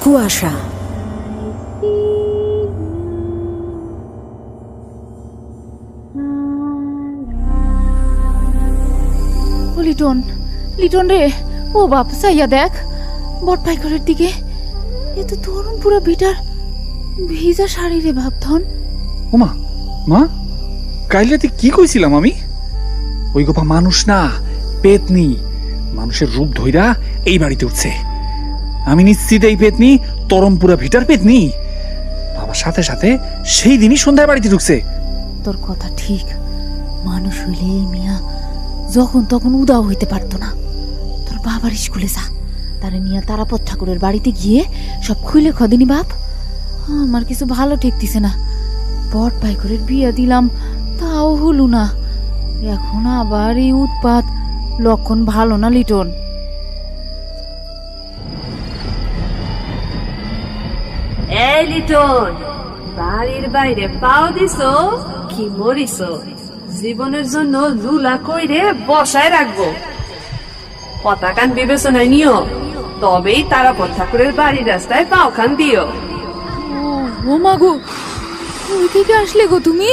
কুয়াশা, লিটন, লিটন রে, ও বাপ সাইয়া দেখ বট পাইকরের দিকে। এ তো তরুণ পুরা ভিটার ভিজা শাড়ি রে ভাবধন। ওমা, মা কাল রাতে কি কইছিলাম আমি? ওই গোপা মানুষ না, পেতনি। মানুষের রূপ ধইরা এই বাড়িতে উঠছে। আমি নিশ্চিত এই পেতনি তরমপুরা ভিটার পেতনি। বাবার সাথে সাথে সেই দিনই সন্ধ্যায় বাড়িতে ঢুকছে। তোর কথা ঠিক, মানুষ হইলে এই মিয়া যখন তখন উদাও হইতে পারতো না। তোর বাবার স্কুলে যা, তারে নিয়ে তারাপদ ঠাকুরের বাড়িতে গিয়ে সব খুলে খদিনি বাপ। আমার কিছু ভালো ঠেকতিছে না। বট পাইকরের বিয়া দিলাম, তাও হলো না। এখন আবার এই উৎপাত, লক্ষণ ভালো না লিটন। এই লিটন, বাড়ির বাইরে পাও দিছো কি মরিছো? জীবনের জন্য লুলা কইরে বসায় রাখবো। পতাকান বিবেচনায় নিও, তবেই তারাপদ ঠাকুরের বাড়ির রাস্তায় পাও খান দিও। ও মা গো, ওই থেকে আসলে গো তুমি?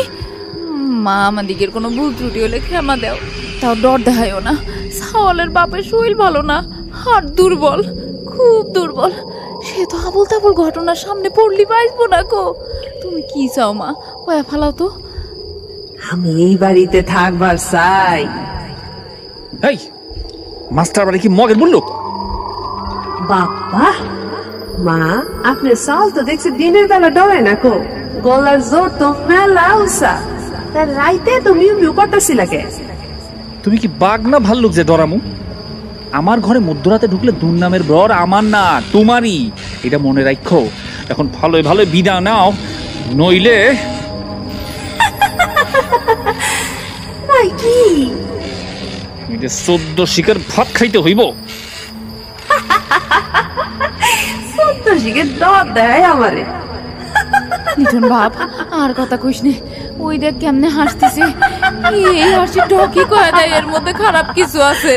মা আমাদিকের কোনো ভুল ত্রুটি হলে ক্ষমা দাও। তাও ডর দেখাইও না। সাওয়ালের বাপের শরীর ভালো না, হাত দুর্বল, খুব দুর্বল। সে তো আবল তাবল ঘটনার সামনে পড়লি পাইবো না গো। তুমি কি চাও মা, কয়া ফালাও তো। আমি এই বাড়িতে থাকবার চাই। এই মাস্টার বাড়ি কি মগের বললো? বাবা মা, আপনার সাল তো দেখছি দিনের বেলা ডরে না কো, গলার জোর তো মেলা উষা, তার রাইতে তো মিউ মিউ করতেছি লাগে। তুমি কি বাঘ না ভাল্লুক যে ডরামু? আমার ঘরে মধ্যরাতে ঢুকলে দুর্নামের বর আমার না, তোমারই। এটা মনে রাখো। এখন ভালোই ভালো বিদায় নাও, নইলে কি 14 শিকার ভাত খাইতে হইব। সন্তোষীকে দর দেয় আমারে। লিটন বাপ, আর কথা কইস নে। ওই দেখ কেমনে হাসতেছে। এই হাসি ঢকি কয়া দেয়, এর মধ্যে খারাপ কিছু আছে।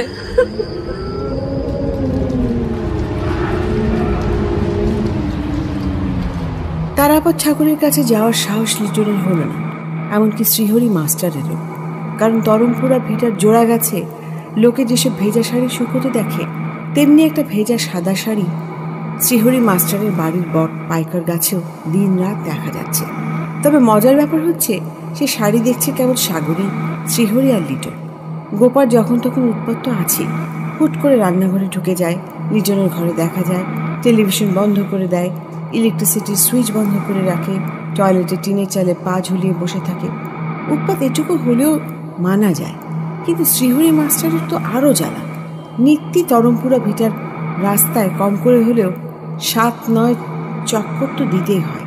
তারাপদ ঠাকুরের কাছে যাওয়ার সাহস লিটনের হলো না, এমনকি শ্রীহরি মাস্টারেরও। কারণ তরমপুরা ভিটার জোড়া গাছে লোকে যেসব ভেজা শাড়ি শুকোতে দেখে, তেমনি একটা ভেজা সাদা শাড়ি শ্রীহরি মাস্টারের বাড়ির বট পাইকার গাছেও দিন রাত দেখা যাচ্ছে। তবে মজার ব্যাপার হচ্ছে, সে শাড়ি দেখছে কেবল সাগরী, শ্রীহরি আর লিটন। গোপার যখন তখন উৎপাত তো আছে। হুট করে রান্নাঘরে ঢুকে যায়, লিটনের ঘরে দেখা যায় টেলিভিশন বন্ধ করে দেয়, ইলেকট্রিসিটির সুইচ বন্ধ করে রাখে, টয়লেটে টিনের চালে পা ঝুলিয়ে বসে থাকে। উৎপাত এটুকু হলেও মানা যায়, কিন্তু শ্রীহরি মাস্টারের তো আরও জ্বালা। নিত্যি তরমপুরা ভিটার রাস্তায় কম করে হলেও 7-9 চক্কর তো দিতেই হয়।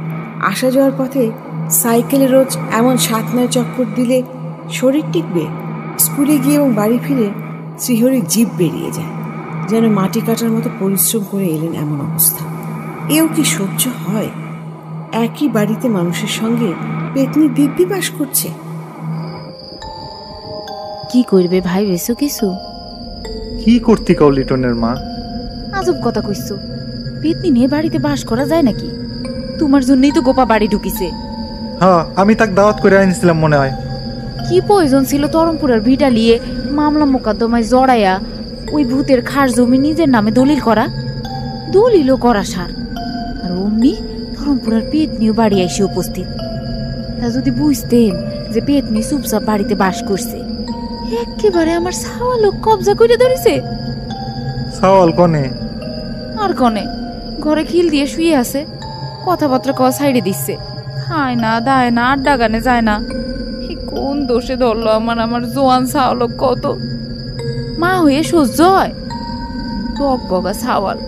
আসা যাওয়ার পথে সাইকেলে রোজ এমন 7-9 চক্কর দিলে শরীর টিকবে? স্কুলে গিয়ে এবং বাড়ি ফিরে শ্রীহরির জিভ বেরিয়ে যায়, যেন মাটি কাটার মতো পরিশ্রম করে এলেন এমন অবস্থা। এও কি সহ্য হয়? একই বাড়িতে মানুষের সঙ্গে পেতনি দিব্যি বাস করছে। কি করবে ভাই বেশো কিছু? কি করতে কও লিটনের মা? আজব কথা কইছো। পেতনি নিয়ে বাড়িতে বাস করা যায় নাকি? তোমার জন্যই তো গোপা বাড়ি ঢুকিছে। হ্যাঁ, আমি তাকে দাওয়াত করে আনিছিলাম মনে হয়। কি প্রয়োজন ছিল তরমপুরের ভিটা নিয়ে মামলা মোকদ্দমায় জড়াইয়া ওই ভূতের খাস জমি নিজের নামে দলিল করা? দলিলও করা সার। আর অমনি তরমপুরের পেতনিও বাড়ি এসে উপস্থিত। তা যদি বুঝতেন যে পেতনি চুপচাপ বাড়িতে বাস করছে, একেবারে আমার সাওয়ালও কবজা করে ধরেছে। সাওয়াল কনে? আর কনে, ঘরে খিল দিয়ে শুয়ে আছে, কথাবার্তা কওয়া সাইডে দিচ্ছে, খায় না দায় না, আড্ডা গানে যায় না। কোন দোষে ধরলো আমার জোয়ান সাওয়ালক? কত মা হয়ে সহ্য হয়? টক বগা সাওয়াল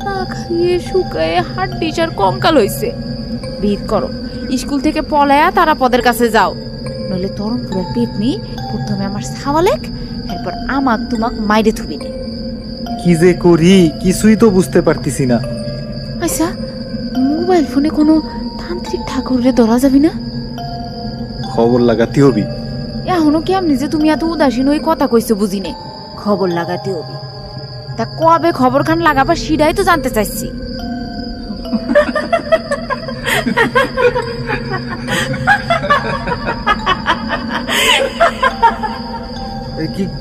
না খাইয়ে শুকায়ে হাড্ডিস আর কঙ্কাল হইছে। ভিত করো, স্কুল থেকে পলায়া তারাপদের কাছে যাও, নইলে তরমপুরের পেতনি প্রথমে আমার সাওয়ালেক, এরপর আমাক তুমাক মাইরে থুবি নে। কি যে করি কিছুই তো বুঝতে পারতেছি না। আচ্ছা, মোবাইল ফোনে কোনো তান্ত্রিক ঠাকুরে ধরা যাবি না? খবর লাগাতে হবি। এখনো কেমনি যে তুমি এত উদাসীন ওই কথা কইছো বুঝিনে। খবর লাগাতে হবি? তা কবে খবর খান লাগাবার সেটাই তো জানতে চাইছি।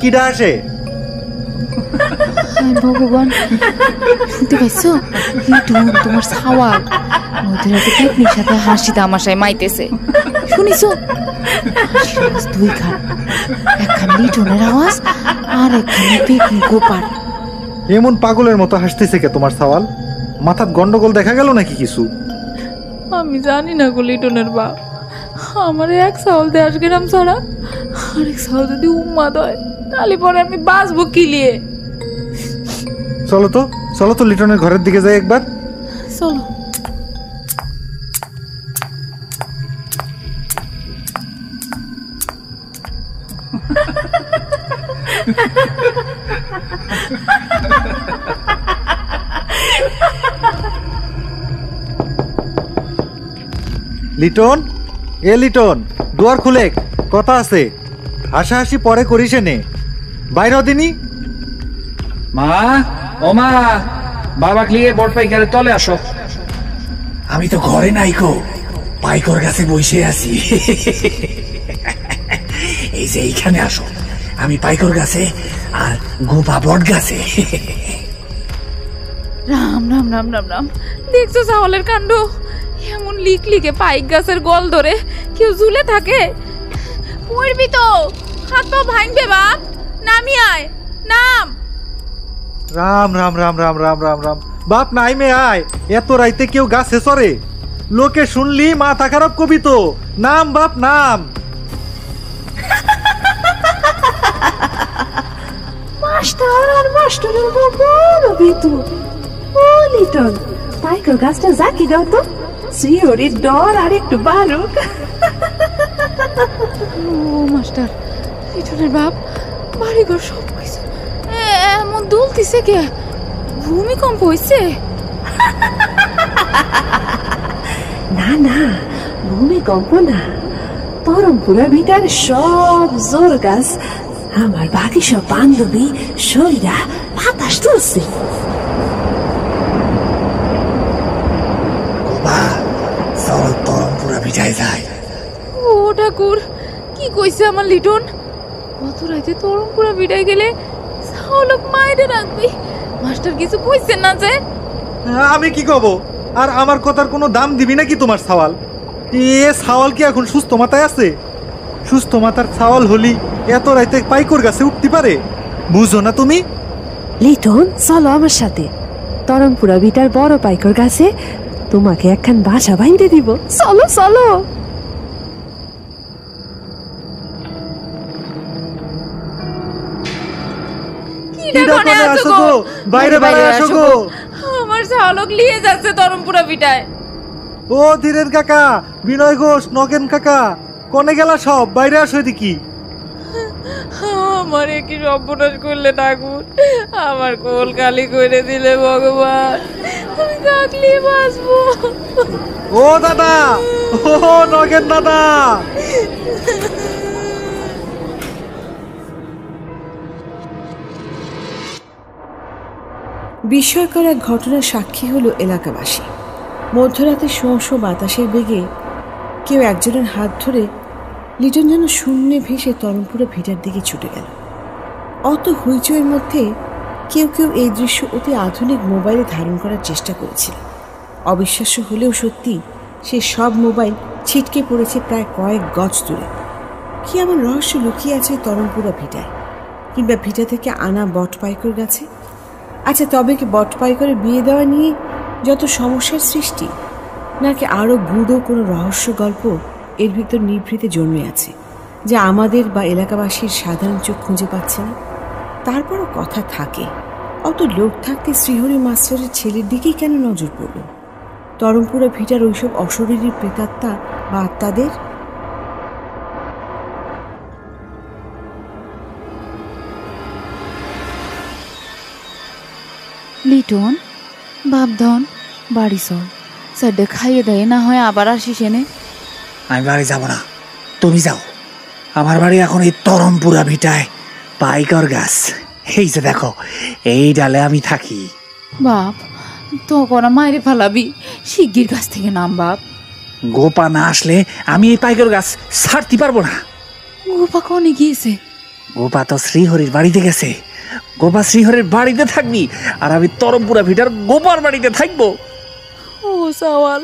কিডা আসে? হায় ভগবান, শুনতে পাইছো? লিটন তোমার সাওয়াল মধ্যরাতে পেতনির সাথে হাসি তামাশায় মাইতেছে, শুনিছো? হাসির আওয়াজ দুই খান, একখান লিটনের আওয়াজ আর একখানে পেতনি গোপাল। এমন পাগলের মতো হাসতেছে কে তোমার সওয়াল? মাথার গন্ডগোল দেখা গেল নাকি কিছু? আমি জানি না গো লিটনের বাপ, আমার এক সাওয়াল দেশ গ্রাম ছাড়া আরেক সাওয়াল যদি উম্মাদ হয় তাহলে পরে আমি বাঁচবো কি লিয়ে? চলো তো, চলো তো লিটনের ঘরের দিকে যাই একবার। চলো। লিটন, এ লিটন, দুয়ার খুলে, কথা আছে। হাসাহাসি পরে করিস নে, বাইরে দিনই। মা, ও মা, বাবা লিয়ে বট পাইকারে তলে আসো। আমি তো ঘরে নাই গো, পাইকর গাছে বসে আছি। এই যে এইখানে আসো, আমি পাইকর গাছে আর গোপা বট গাছে। রাম রাম রাম রাম রাম, দেখছো সাওয়ালের কাণ্ড? এমন লিক লিকে পাইক গাছের গল ধরে কেউ ঝুলে থাকে? পড়বি তো, হাত পা ভাঙবে বাপ, নামি আয়, নাম। রাম রাম রাম রাম রাম রাম রাম, বাপ নাই মে আয়, এত রাইতে কেউ গাছে চড়ে? লোকে শুনলি মাথা খারাপ কবি তো। নাম বাপ নাম। মাস্টার আর মাস্টারের বড় বিতু। ও লিটন, পাইকর গাছটা জাকি দাও তো, শ্রীহরির ডর আর একটু বারুক। ও মাস্টার, লিটনের বাপ, বাড়িঘর সব কিছু এমন দুলতিছে কে? ভূমিকম্প হইছে? না না, ভূমিকম্প না, তরমপুরা ভিটার সব জোর গাছ আমার বাকি সব বান্ধবী শরীরা বাতাস তুলছে। তরমপুরা ভিটায় যায়। ও ঠাকুর, কি কইছে আমার লিটন? কত রাতে তরমপুরা ভিটায় গেলে সাওলক মাইরে রাখবি। মাস্টার কিছু কইছেন না যে? আমি কি কব? আর আমার কথার কোনো দাম দিবি নাকি তোমার সওয়াল? এ সওয়াল কি এখন সুস্থ মাথায় আছে? সুস্থ মাথার সওয়াল হলি এত রাইতে পাইকর গাছে উঠতে পারে? বুঝো না তুমি? লিটন, চলো আমার সাথে, তরমপুরা ভিটার বড় পাইকর গাছে তোমাকে একখান বাসা বাইন্ধে দিব। চলো চলো। বাইরে বাইরে আসো গো। আমার সাওলক লিয়ে যাচ্ছে তরমপুরা ভিটায়। ও ধীরেন কাকা, বিনয় ঘোষ, নগেন কাকা, কোনে গেলা সব? বাইরে আসো দেখি। আমার কি সর্বনাশ করলে ঠাকুর, আমার কোল খালি করে দিলে ভগবান, আমি কাকলি বাঁচবো। ও দাদা, ও নগেন দাদা। বিস্ময়কর এক ঘটনার সাক্ষী হলো এলাকাবাসী। মধ্যরাতে শোঁ শোঁ বাতাসের বেগে কেউ একজনের হাত ধরে লিটন যেন শূন্যে ভেসে তরমপুরা ভিটার দিকে ছুটে গেল। অত হইচইয়ের মধ্যে কেউ কেউ এই দৃশ্য অতি আধুনিক মোবাইলে ধারণ করার চেষ্টা করেছিল। অবিশ্বাস্য হলেও সত্যি, সে সব মোবাইল ছিটকে পড়েছে প্রায় কয়েক গজ দূরে। কি এমন রহস্য লুকিয়ে আছে তরমপুরা ভিটায়, কিংবা ভিটা থেকে আনা বট পাইকর গাছে? আচ্ছা, তবে কি বট পাইকরের বিয়ে দেওয়া নিয়ে যত সমস্যার সৃষ্টি, নাকি আরও গূঢ় কোনো রহস্য গল্প এর ভিতর নিভৃতে জন্মে আছে, যা আমাদের বা এলাকাবাসীর সাধারণ চোখ খুঁজে পাচ্ছে না? তারপরও কথা থাকে, অত লোক থাকতে শ্রীহরি মাস্টারের ছেলের দিকেই কেন নজর পড়ল? তরমপুরা ভিটার ওইসব অশরীরী প্রেতাত্মা বা আত্মাদের? লিটন, বাপধন, বাড়ি চল, স্যারডে খাইয়ে দেয়, না হয় আবার আসিস এনে। আমি বাড়ি যাব না, তুমি যাও। আমার বাড়ি এখন এই তরমপুরা ভিটায় পাইকর গাছ। এই যে দেখো, এই ডালে আমি থাকি। বাপ, তো করা মায়েরে ফালাবি, শিগগির গাছ থেকে নাম বাপ। গোপা না আসলে আমি এই পাইকর গাছ ছাড়তে পারবো না। গোপা কনে গিয়েছে? গোপা তো শ্রীহরির বাড়িতে গেছে, গোপা শ্রীহরের বাড়িতে থাকবি আর আমি তরমপুরা ভিটার গোপার বাড়িতে থাকবো। ও সাওয়াল,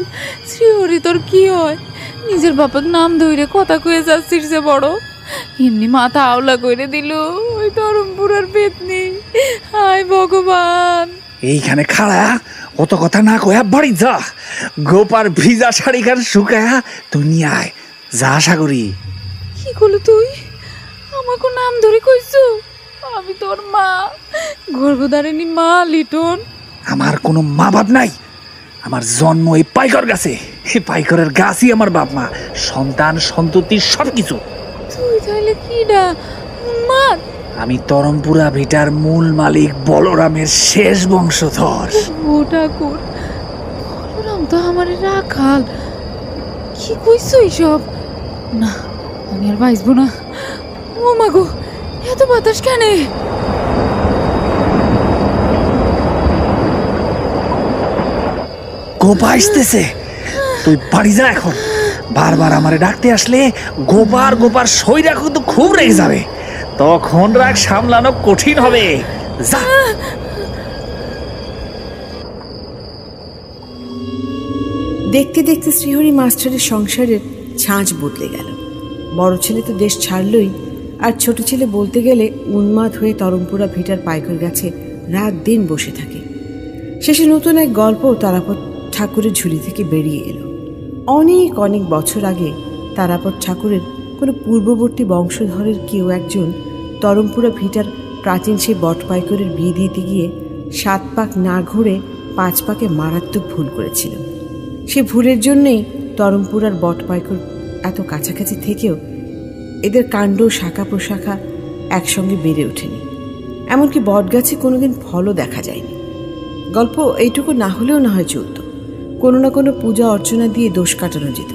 শ্রীহরি তোর কি হয়? নিজের বাপের নাম ধরে কথা কয়ে যাচ্ছিস যে বড়, এমনি মাথা আওলা করে দিল ওই তরমপুরার পেতনি। হায় ভগবান! এইখানে খাড়া অত কথা না কয়া বাড়ি যা, গোপার ভিজা শাড়ি খান শুকায়া তুই নিয়ে আয়। যা আশা করি। কি করলো তুই? আমাকে নাম ধরে কইছো? আমি তোর মা, গর্ভধারিণী মা লিটন। আমার কোনো মা বাপ নাই, আমার জন্ম এই পাইকর গাছে। এই পাইকরের গাছই আমার বাপ মা, সন্তান সন্ততি সবকিছু। তুই তাহলে কি ডা মা? আমি তরমপুরা ভিটার মূল মালিক বলরামের শেষ বংশধর। ও ঠাকুর, বলরাম তো আমার রাখাল। কি কইছো এইসব? না, আমি আর বাঁচবো না। ও মা গো, এত বাতাস কেন? গোপা আসতেছে, তুই বাড়ি যা এখন। বারবার আমারে ডাকতে আসলে গোপার শরীর কিন্তু খুব রেগে যাবে, তখন রাগ সামলানো কঠিন হবে। যা। দেখতে দেখতে শ্রীহরি মাস্টারের সংসারের ছাঁচ বদলে গেল। বড় ছেলে তো দেশ ছাড়লই, আর ছোট ছেলে বলতে গেলে উন্মাদ হয়ে তরমপুরা ভিটার পাইকর গাছে রাত দিন বসে থাকে। শেষে নতুন এক গল্প তারাপদ ঠাকুরের ঝুলি থেকে বেরিয়ে এলো। অনেক অনেক বছর আগে তারাপদ ঠাকুরের কোনো পূর্ববর্তী বংশধরের কেউ একজন তরমপুরা ভিটার প্রাচীন সেই বট পাইকরের বিয়ে দিতে গিয়ে 7 পাক না ঘুরে 5 পাকে মারাত্মক ভুল করেছিল। সে ভুলের জন্যেই তরমপুরার বট পাইকর এত কাছাকাছি থেকেও এদের কাণ্ড শাখা প্রশাখা একসঙ্গে বেড়ে ওঠেনি, এমনকি বটগাছে কোনোদিন ফলও দেখা যায়নি। গল্প এইটুকু না হলেও না হয় চলত, কোনো না কোনো পূজা অর্চনা দিয়ে দোষ কাটানো যেত।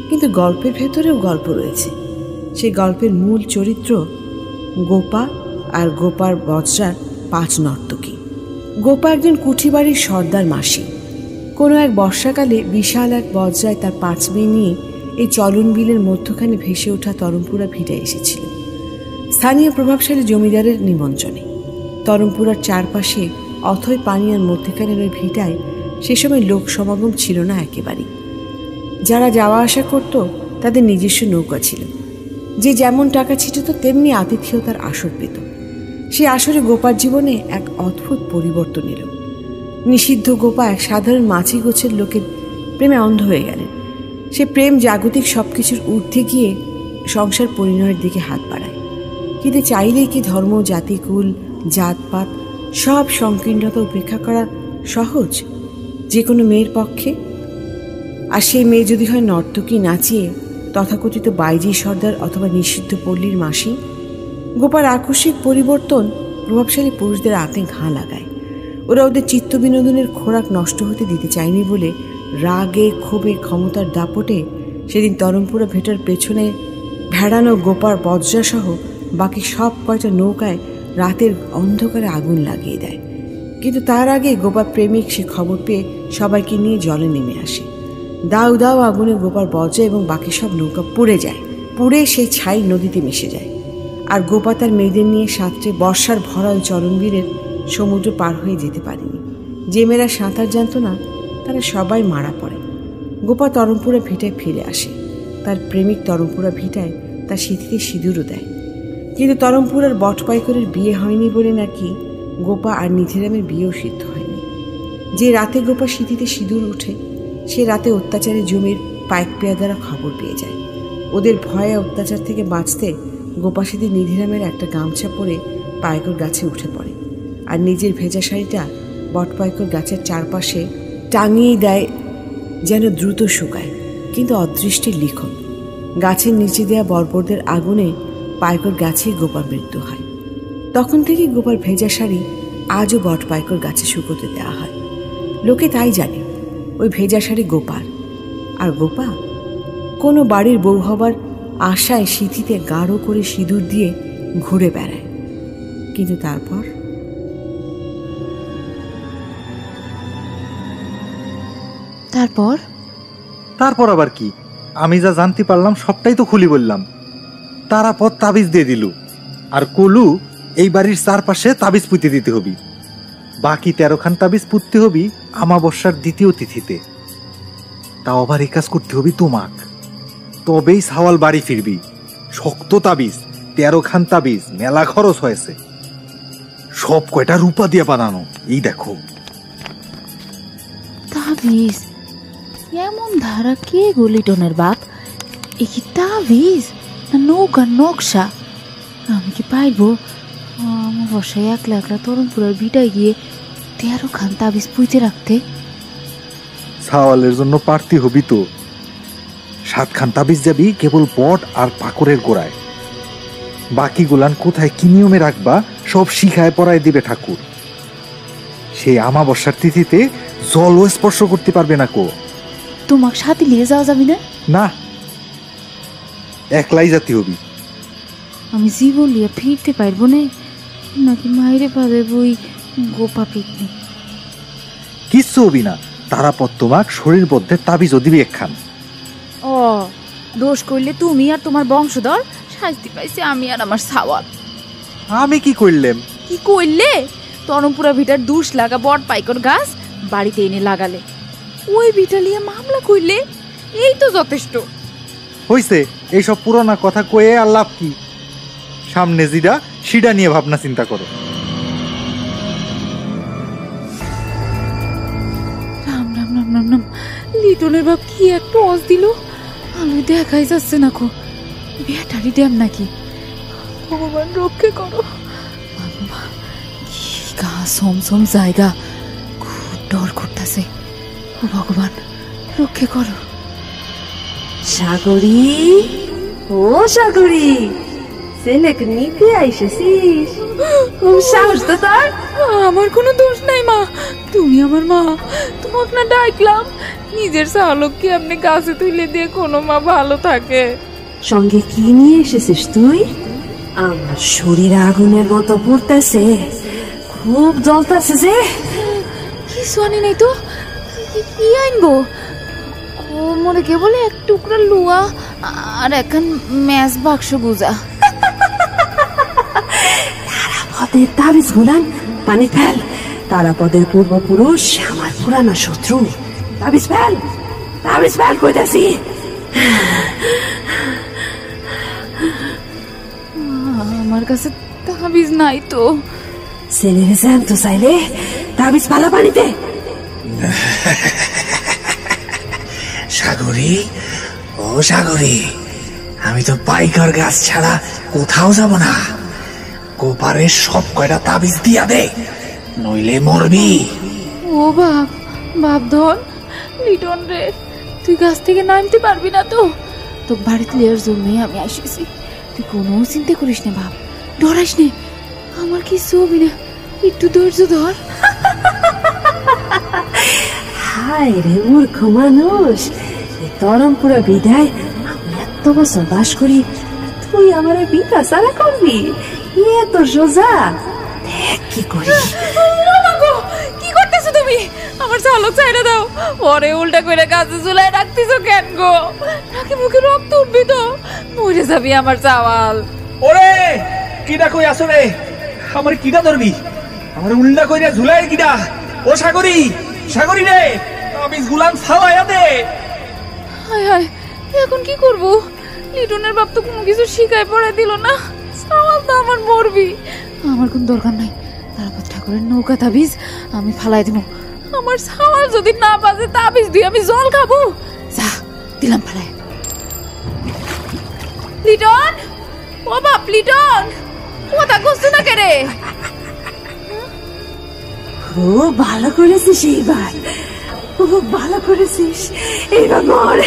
কিন্তু গল্পের ভেতরেও গল্প রয়েছে। সেই গল্পের মূল চরিত্র গোপা আর গোপার বজ্রার 5 নর্তকী। গোপা একজন কুঠিবাড়ির সর্দার মাসি। কোনো এক বর্ষাকালে বিশাল এক বজ্রায় তার 5 মেয়ে নিয়ে এই চলন বিলের মধ্যখানে ভেসে ওঠা তরমপুরা ভিটায় এসেছিল স্থানীয় প্রভাবশালী জমিদারের নিমন্ত্রণে। তরমপুরার চারপাশে অথই পানি আর মধ্যখানের ওই ভিটায় সে সময় লোক সমাগম ছিল না একেবারেই। যারা যাওয়া আসা করত তাদের নিজস্ব নৌকা ছিল। যে যেমন টাকা ছিটত তেমনি আতিথেয়তার আসর পেত। সে আসরে গোপার জীবনে এক অদ্ভুত পরিবর্তন এলো। নিষিদ্ধ গোপা এক সাধারণ মাছি গোছের লোকের প্রেমে অন্ধ হয়ে গেলেন। সে প্রেম জাগতিক সব কিছুর ঊর্ধ্বে গিয়ে সংসার পরিণয়ের দিকে হাত বাড়ায়। কিন্তু চাইলেই কি ধর্ম, জাতি, কুল, জাতপাত সব সংকীর্ণতা উপেক্ষা করা সহজ যে কোনো মেয়ের পক্ষে? আর সেই মেয়ে যদি হয় নর্তকী, নাচিয়ে তথাকথিত বাইজি সর্দার অথবা নিষিদ্ধ পল্লীর মাসি। গোপার আকস্মিক পরিবর্তন প্রভাবশালী পুরুষদের আঁতে ঘা লাগায়। ওরা ওদের চিত্ত বিনোদনের খোরাক নষ্ট হতে দিতে চায়নি বলে রাগে ক্ষোভে ক্ষমতার দাপটে সেদিন তরমপুরা ভেটার পেছনে ভেড়ানো গোপার বজ্রাসহ বাকি সব কয়টা নৌকায় রাতের অন্ধকারে আগুন লাগিয়ে দেয়। কিন্তু তার আগে গোপার প্রেমিক সে খবর পেয়ে সবাইকে নিয়ে জলে নেমে আসে। দাউ দাউ আগুনে গোপার বজ্রা এবং বাকি সব নৌকা পুড়ে যায়। পুড়ে সেই ছাই নদীতে মিশে যায়। আর গোপা তার মেয়েদের নিয়ে সাঁতরে বর্ষার ভরা ওই চরণবীরের সমুদ্র পার হয়ে যেতে পারেনি। যে মেয়েরা সাঁতার জানত না তারা সবাই মারা পড়ে। গোপা তরমপুরা ভিটায় ফিরে আসে। তার প্রেমিক তরমপুরা ভিটায় তার স্মৃতিতে সিঁদুরও দেয়। কিন্তু তরমপুরার বটপাইকরের বিয়ে হয়নি বলে নাকি গোপা আর নিধিরামের বিয়েও সিদ্ধ হয়নি। যে রাতে গোপা স্মৃতিতে সিঁদুর ওঠে সে রাতে অত্যাচারে জমির পাইক পেয়াদারা খবর পেয়ে যায়। ওদের ভয়ে অত্যাচার থেকে বাঁচতে গোপা সেদিন নিধিরামের একটা গামছা পরে পাইকর গাছে উঠে পড়ে আর নিজের ভেজা শাড়িটা বটপাইকর গাছের চারপাশে টাঙিয়ে দেয় যেন দ্রুত শুকায়। কিন্তু অদৃষ্টের লিখন, গাছের নিচে দেয়া বর্বরদের আগুনে পাইকর গাছেই গোপার মৃত্যু হয়। তখন থেকেই গোপার ভেজা শাড়ি আজও বটপাইকর গাছে শুকোতে দেওয়া হয়। লোকে তাই জানে ওই ভেজা শাড়ি গোপার। আর গোপা কোনো বাড়ির বউ হবার আশায় সিঁথিতে গাঢ় করে সিঁদুর দিয়ে ঘুরে বেড়ায়। কিন্তু তারপর তারপর আবার কি? আমি যা জানতে পারলাম সবটাই তো খুলি বললাম। তারাপদ তাবিজ দিয়ে দিল আর কলু এই বাড়ির চারপাশে তাবিজ পুঁতে দিতে হবি। বাকি 13 খান তাবিজ পুঁততে হবি আমাবস্যার দ্বিতীয় তিথিতে। তাও আবার এই কাজ করতে হবি তোমাক, তবেই সাওয়াল বাড়ি ফিরবি। শক্ত তাবিজ, 13 খান তাবিজ, মেলা খরচ হয়েছে। সব কয়টা রূপা দিয়ে বানানো, এই দেখো। তাবিজ? এমন ধারা কে গো লিটনের বাপ? এ কি তাবিজ না নৌকার নকশা? আমি কি পাইবো আমার বসায় একলা একলা তরুণপুরের ভিটায় গিয়ে 13 খান তাবিজ পুঁতে রাখতে? সাওয়ালের জন্য পারতি হবি তো। 7 খান তাবিজ যাবি কেবল বট আর পাকড়ের গোড়ায়। বাকি গুলান কোথায় কি নিয়মে রাখবা সব শিখায় পড়ায় দিবে ঠাকুর। সেই আমাবস্যার তিথিতে জলও স্পর্শ করতে পারবে না কো। তোমাকে সাথে নিয়ে যাওয়া যাবি না? না, একলাই যাতে হবি। আমি জীবন লিয়ে ফিরতে পারবো না নাকি মাইরে পাবে বই গোপা পিকনিক? কিচ্ছু হবি না। তারাপদ তোমাক শরীর মধ্যে তাবিজও দিবি একখান। ও দোষ করলে তুমি আর তোমার বংশধর, শাস্তি পাইছে আমি আর আমার সাওয়াল। আমি কি করলাম? কি করলে? তরমপুরা ভিটার দুষ লাগা বট পাইকর গাছ বাড়িতে এনে লাগালে, ওই ভিটা নিয়ে মামলা করলে, এই তো যথেষ্ট হইছে। এইসব পুরানা কথা কয়ে আর লাভ কি? সামনে জিরা সিডা নিয়ে ভাবনা চিন্তা করো। রাম রাম রাম রাম রাম। লিটনের বাপ কি একটু অজ দিল, আলো দেখাই যাচ্ছে না কো। ব্যাটারি ড্যাম নাকি? ভগবান রক্ষে করো। বাবা, কি গা সমসম জায়গা, খুব ডর করতেছে। ও ভগবান রক্ষে করো। সাগরী, ও সাগরী, ছেলেকে নিতে আইসেছিস? খুব সাহস তো তোর। আমার কোনো দোষ নাই মা, তুমি আমার মা। তোমাকে না ডাকলাম, নিজের শালককে আপনি কাছে তুলে দিয়ে কোনো মা ভালো থাকে। সঙ্গে কি নিয়ে এসেছিস তুই? আমার শরীর আগুনের মতো পড়তেছে, খুব জ্বলতেছে যে। কিছু আনি নাই তো, কি আনবো? ও মনে কেবল এক টুকরা লুয়া আর এখন ম্যাচ বাক্স গুজা। তারাপদের তাবিজ গুলান পানি ফেল। তারাপদের পূর্বপুরুষ আমার পুরানো শত্রু। তাবিজ ফেল, তাবিজ ফেল কইতাছি। আমার কাছে তাবিজ নাই তো। ছেলেরে জ্যান্ত চাইলে তাবিজ পালা পানিতে। সাগরী, ও সাগরী, আমি তো পাইকার গাছ ছাড়া কোথাও যাব না। কোপারের সব কয়টা তাবিজ দিয়া দে, নইলে মরবি। ও বাপ, বাপ ধন, লিটন রে, তুই গাছ থেকে নামতে পারবি না তো? তোর বাড়িতে লেয়ার জন্যে আমি আসিছি। তুই কোনো চিন্তা করিস না বাপ, ডরাইস নে, আমার কিছু হবি না, একটু ধৈর্য ধর। হায় রে মূর্খ মানুষ, তরমপুরা বিদায় আমি এত বছর বাস করি, তুই আমার বিটা সারা করবি? এ তো সোজা, দেখ কি করি। কি করতেছো তুমি? আমার চালক ছাইড়া দাও, পরে উল্টা করে গাছে ঝুলাই রাখতেছো কেন গো? নাকি মুখে রক্ত উঠবি তো, মরে যাবি আমার চাওয়াল। ওরে কিডা কই আসো রে? আমার কিডা ধরবি? আমার উল্টা কইরা ঝুলাই কিডা? ও সাগরী, সাগরী রে, তাবিজ গুলান ছাওয়ায়া দে। হায় হায়, এখন কি করব? লিটনের বাপ তো কোনো কিছু শিখায় পড়ে দিল না, চাওয়াল তো আমার মরবি। আমার কোন দরকার নাই, তারপর ঠাকুরের নৌকা তাবিজ আমি ফালাই দিব। আমার চাওয়াল যদি না বাজে তাবিজ দিয়ে আমি জল খাবো। যা দিলাম ফালাই। লিটন, ও বাপ লিটন, কথা কইছ না কেরে? খুব ভালো করেছিস এইবার, খুব ভালো করেছিস। এইবার মর।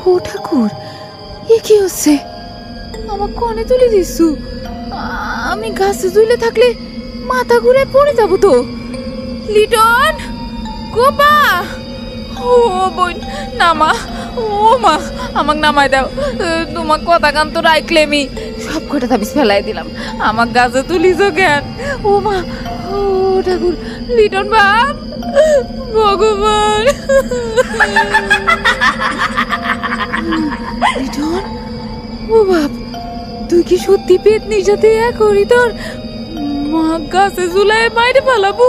ও ঠাকুর, এ কি হচ্ছে? আমার কনে তুলে দিচ্ছু? আমি গাছে তুলে থাকলে মাথা ঘুরে পড়ে যাবো তো। লিটন, গোপা, ও বোন নামা, ও মা আমাক নামাই দাও। তোমার কথা গান তো রাইখলে আমি সব কটা তাবিজ ফেলাই দিলাম, আমার গাছে তুলিছ জ্ঞান। ও মা, ও ঠাকুর, লিটন বাপ, ভগবান। লিটন, ও বাপ, তুই কি সত্যি পেতনির সাথে এক করি? তোর মা গাছে ঝুলায় মাইরে পালাবো?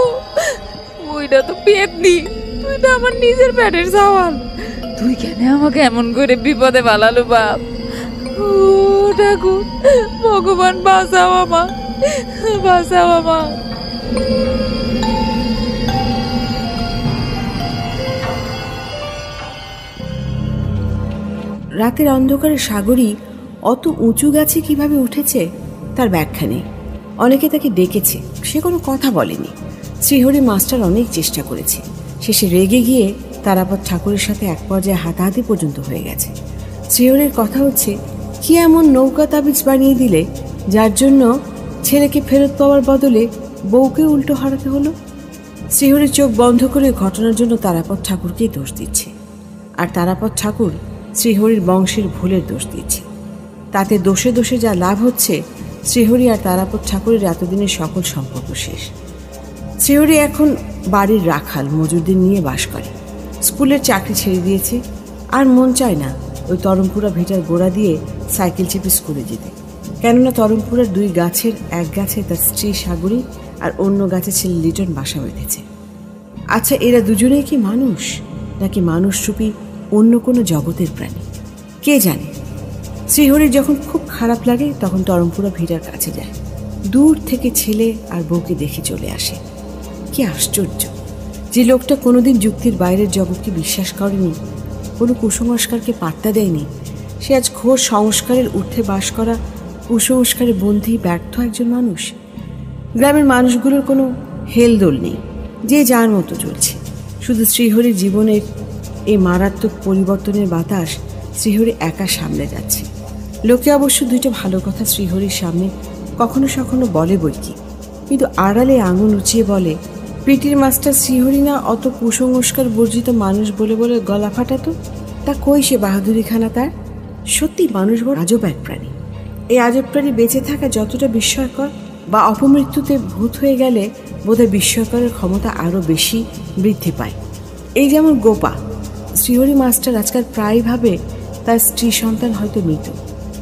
ওইটা তো পেতনি, তুই তো আমার নিজের পেটের সওয়াল। তুই কেন আমাকে এমন করে বিপদে পালালো বাপ? ও ঠাকুর, ভগবান বাঁচাও আমার, বাঁচাও আমার। রাতের অন্ধকারে সাগরী অত উঁচু গাছে কিভাবে উঠেছে তার ব্যাখ্যা নেই। অনেকে তাকে ডেকেছে, সে কোনো কথা বলেনি। শ্রীহরি মাস্টার অনেক চেষ্টা করেছে, শেষে রেগে গিয়ে তারাপদ ঠাকুরের সাথে এক পর্যায়ে হাতাহাতি পর্যন্ত হয়ে গেছে। শ্রীহরির কথা হচ্ছে, কি এমন নৌকা তাবিজ বানিয়ে দিলে যার জন্য ছেলেকে ফেরত পাওয়ার বদলে বউকে উল্টো হারাতে হলো? শ্রীহরির চোখ বন্ধ করে ঘটনার জন্য তারাপদ ঠাকুরকেই দোষ দিচ্ছে, আর তারাপদ ঠাকুর শ্রীহরির বংশের ভুলের দোষ দিচ্ছে। তাতে দোষে দোষে যা লাভ হচ্ছে, শ্রীহরি আর তারাপদ ঠাকুরের এতদিনের সকল সম্পর্ক শেষ। শ্রীহরি এখন বাড়ির রাখাল মজুরদের নিয়ে বাস করে। স্কুলের চাকরি ছেড়ে দিয়েছে, আর মন চায় না ওই তরমপুরা ভিটার গোড়া দিয়ে সাইকেল চেপে স্কুলে যেতে। কেননা তরমপুরার দুই গাছের এক গাছে তার স্ত্রী সাগরী আর অন্য গাছে ছেলে লিটন বাসা বেঁধেছে। আচ্ছা, এরা দুজনেই কি মানুষ, নাকি মানুষরূপী অন্য কোনো জগতের প্রাণী? কে জানে। শ্রীহরির যখন খুব খারাপ লাগে তখন তরমপুরা ভিটার কাছে যায়, দূর থেকে ছেলে আর বউকে দেখে চলে আসে। কি আশ্চর্য, যে লোকটা কোনোদিন যুক্তির বাইরের জগৎকে বিশ্বাস করেনি, কোনো কুসংস্কারকে পাত্তা দেয়নি, সে আজ ঘোর সংস্কারের ঊর্ধ্বে বাস করা কুসংস্কারে বন্দী ব্যর্থ একজন মানুষ। গ্রামের মানুষগুলোর কোনো হেলদোল নেই, যে যার মতো চলছে। শুধু শ্রীহরির জীবনের এই মারাত্মক পরিবর্তনের বাতাস শ্রীহরি একা সামলে যাচ্ছে। লোকে অবশ্য দুইটা ভালো কথা শ্রীহরির সামনে কখনো সখনো বলে বইকি, কিন্তু আড়ালে আঙুল উঁচিয়ে বলে, পিটির মাস্টার শ্রীহরি না অত কুসংস্কার বর্জিত মানুষ বলে বলে গলা ফাটাতো? তা কই সে বাহাদুরিখানা তার? সত্যি মানুষ বড় আজব এক প্রাণী। এই আজব প্রাণী বেঁচে থাকা যতটা বিস্ময়কর, বা অপমৃত্যুতে ভূত হয়ে গেলে বোধহয় বিস্ময়করের ক্ষমতা আরও বেশি বৃদ্ধি পায়। এই যেমন গোপা, শ্রীহরি মাস্টার আজকাল প্রায় ভাবে তার স্ত্রী সন্তান হয়তো মৃত,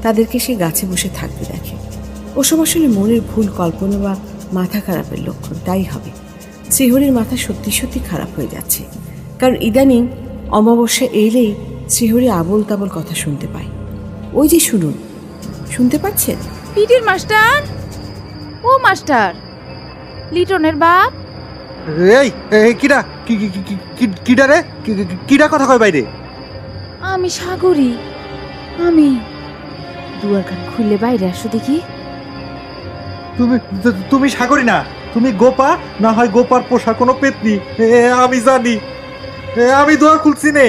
তাদেরকে সে গাছে বসে থাকতে দেখে। ওসব আসলে মনের ভুল কল্পনা বা মাথা খারাপের লক্ষণ, তাই হবে। শ্রীহরির মাথা সত্যি সত্যি খারাপ হয়ে যাচ্ছে, কারণ ইদানিং অমাবস্যা এলেই শ্রীহরি আবল তাবল কথা শুনতে পায়। ওই যে শুনুন, শুনতে পাচ্ছেন? পিটির মাস্টার, ও মাস্টার, লিটনের বাপ। এই কিডা কিডা রে, কিডা কথা কয় বাইরে? আমি সাগরী, আমি। দুয়ার কান খুললে বাইরে আসো দেখি। তুমি সাগরী না, তুমি গোপা, না হয় গোপার পোষা কোনো পেতনি। আমি জানি, আমি দুয়ার খুলছি নে।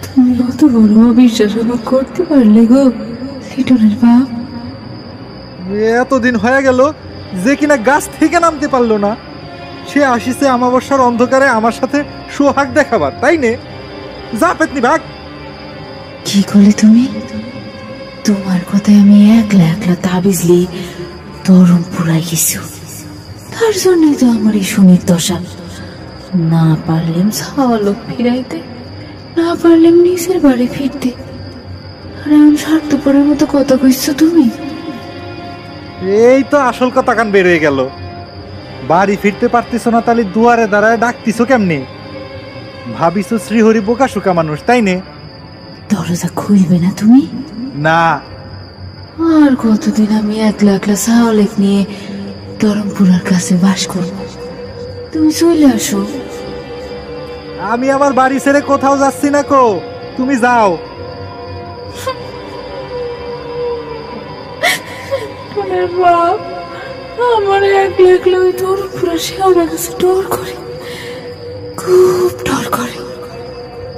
তুমি কত বড় অবিশ্বাস করতে পারলে গো লিটনের বাপ? এতদিন হয়ে গেল যে কিনা গাছ থেকে নামতে পারলো না, সে আসিছে অমাবস্যার অন্ধকারে আমার সাথে সোহাগ দেখাবার, তাই নে? যা পেতনি ভাগ। কি করলে তুমি? তোমার কথায় আমি একলা একলা তাবিজলি তরম পুরাই গেছি, তার জন্যই তো আমার এই শনির দশা। না পারলেম ছাওয়া লোক ফিরাইতে, না পারলেম নিজের বাড়ি ফিরতে। আর এমন স্বার্থপরের মতো কথা কইছো তুমি। এই তো আসল কথা কান বের হয়ে গেল। বাড়ি ফিরতে পারতিস না, তাহলে দুয়ারে দাঁড়ায় ডাকতিস কেমনি? ভাবিস শ্রীহরি বোকা শুকা মানুষ, তাই নে? দরজা খুলবে না তুমি? না। আর কতদিন আমি একলা একলা ছাওয়ালেক নিয়ে ধরমপুরার কাছে বাস করবো? তুমি চলে আসো। আমি আমার বাড়ি ছেড়ে কোথাও যাচ্ছি না কো, তুমি যাও। বাপ, আমার একলা একলা ওই ধরমপুরা শেওড়া কাছে ডর করে, খুব ডর করে।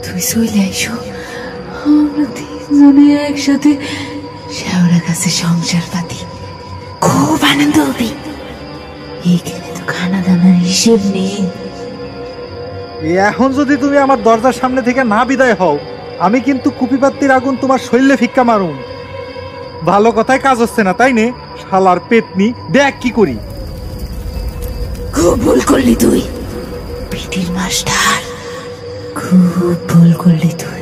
তুমি চলে আইসো, আমরা তিনজনে একসাথে শেওড়া কাছে সংসার পাতি, খুব আনন্দ হবে। এইখানে তো খানা দানার হিসেব নেই। এখন যদি তুমি আমার দরজার সামনে থেকে না বিদায় হও, আমি কিন্তু কুপিপাত্তির আগুন তোমার শরীরে ফিক্কা মারুম। ভালো কথায় কাজ হচ্ছে না, তাই নে? শালার পেতনি, দেখ কি করি। খুব ভুল করলি তুই পিটির মাস্টার, খুব ভুল করলি তুই।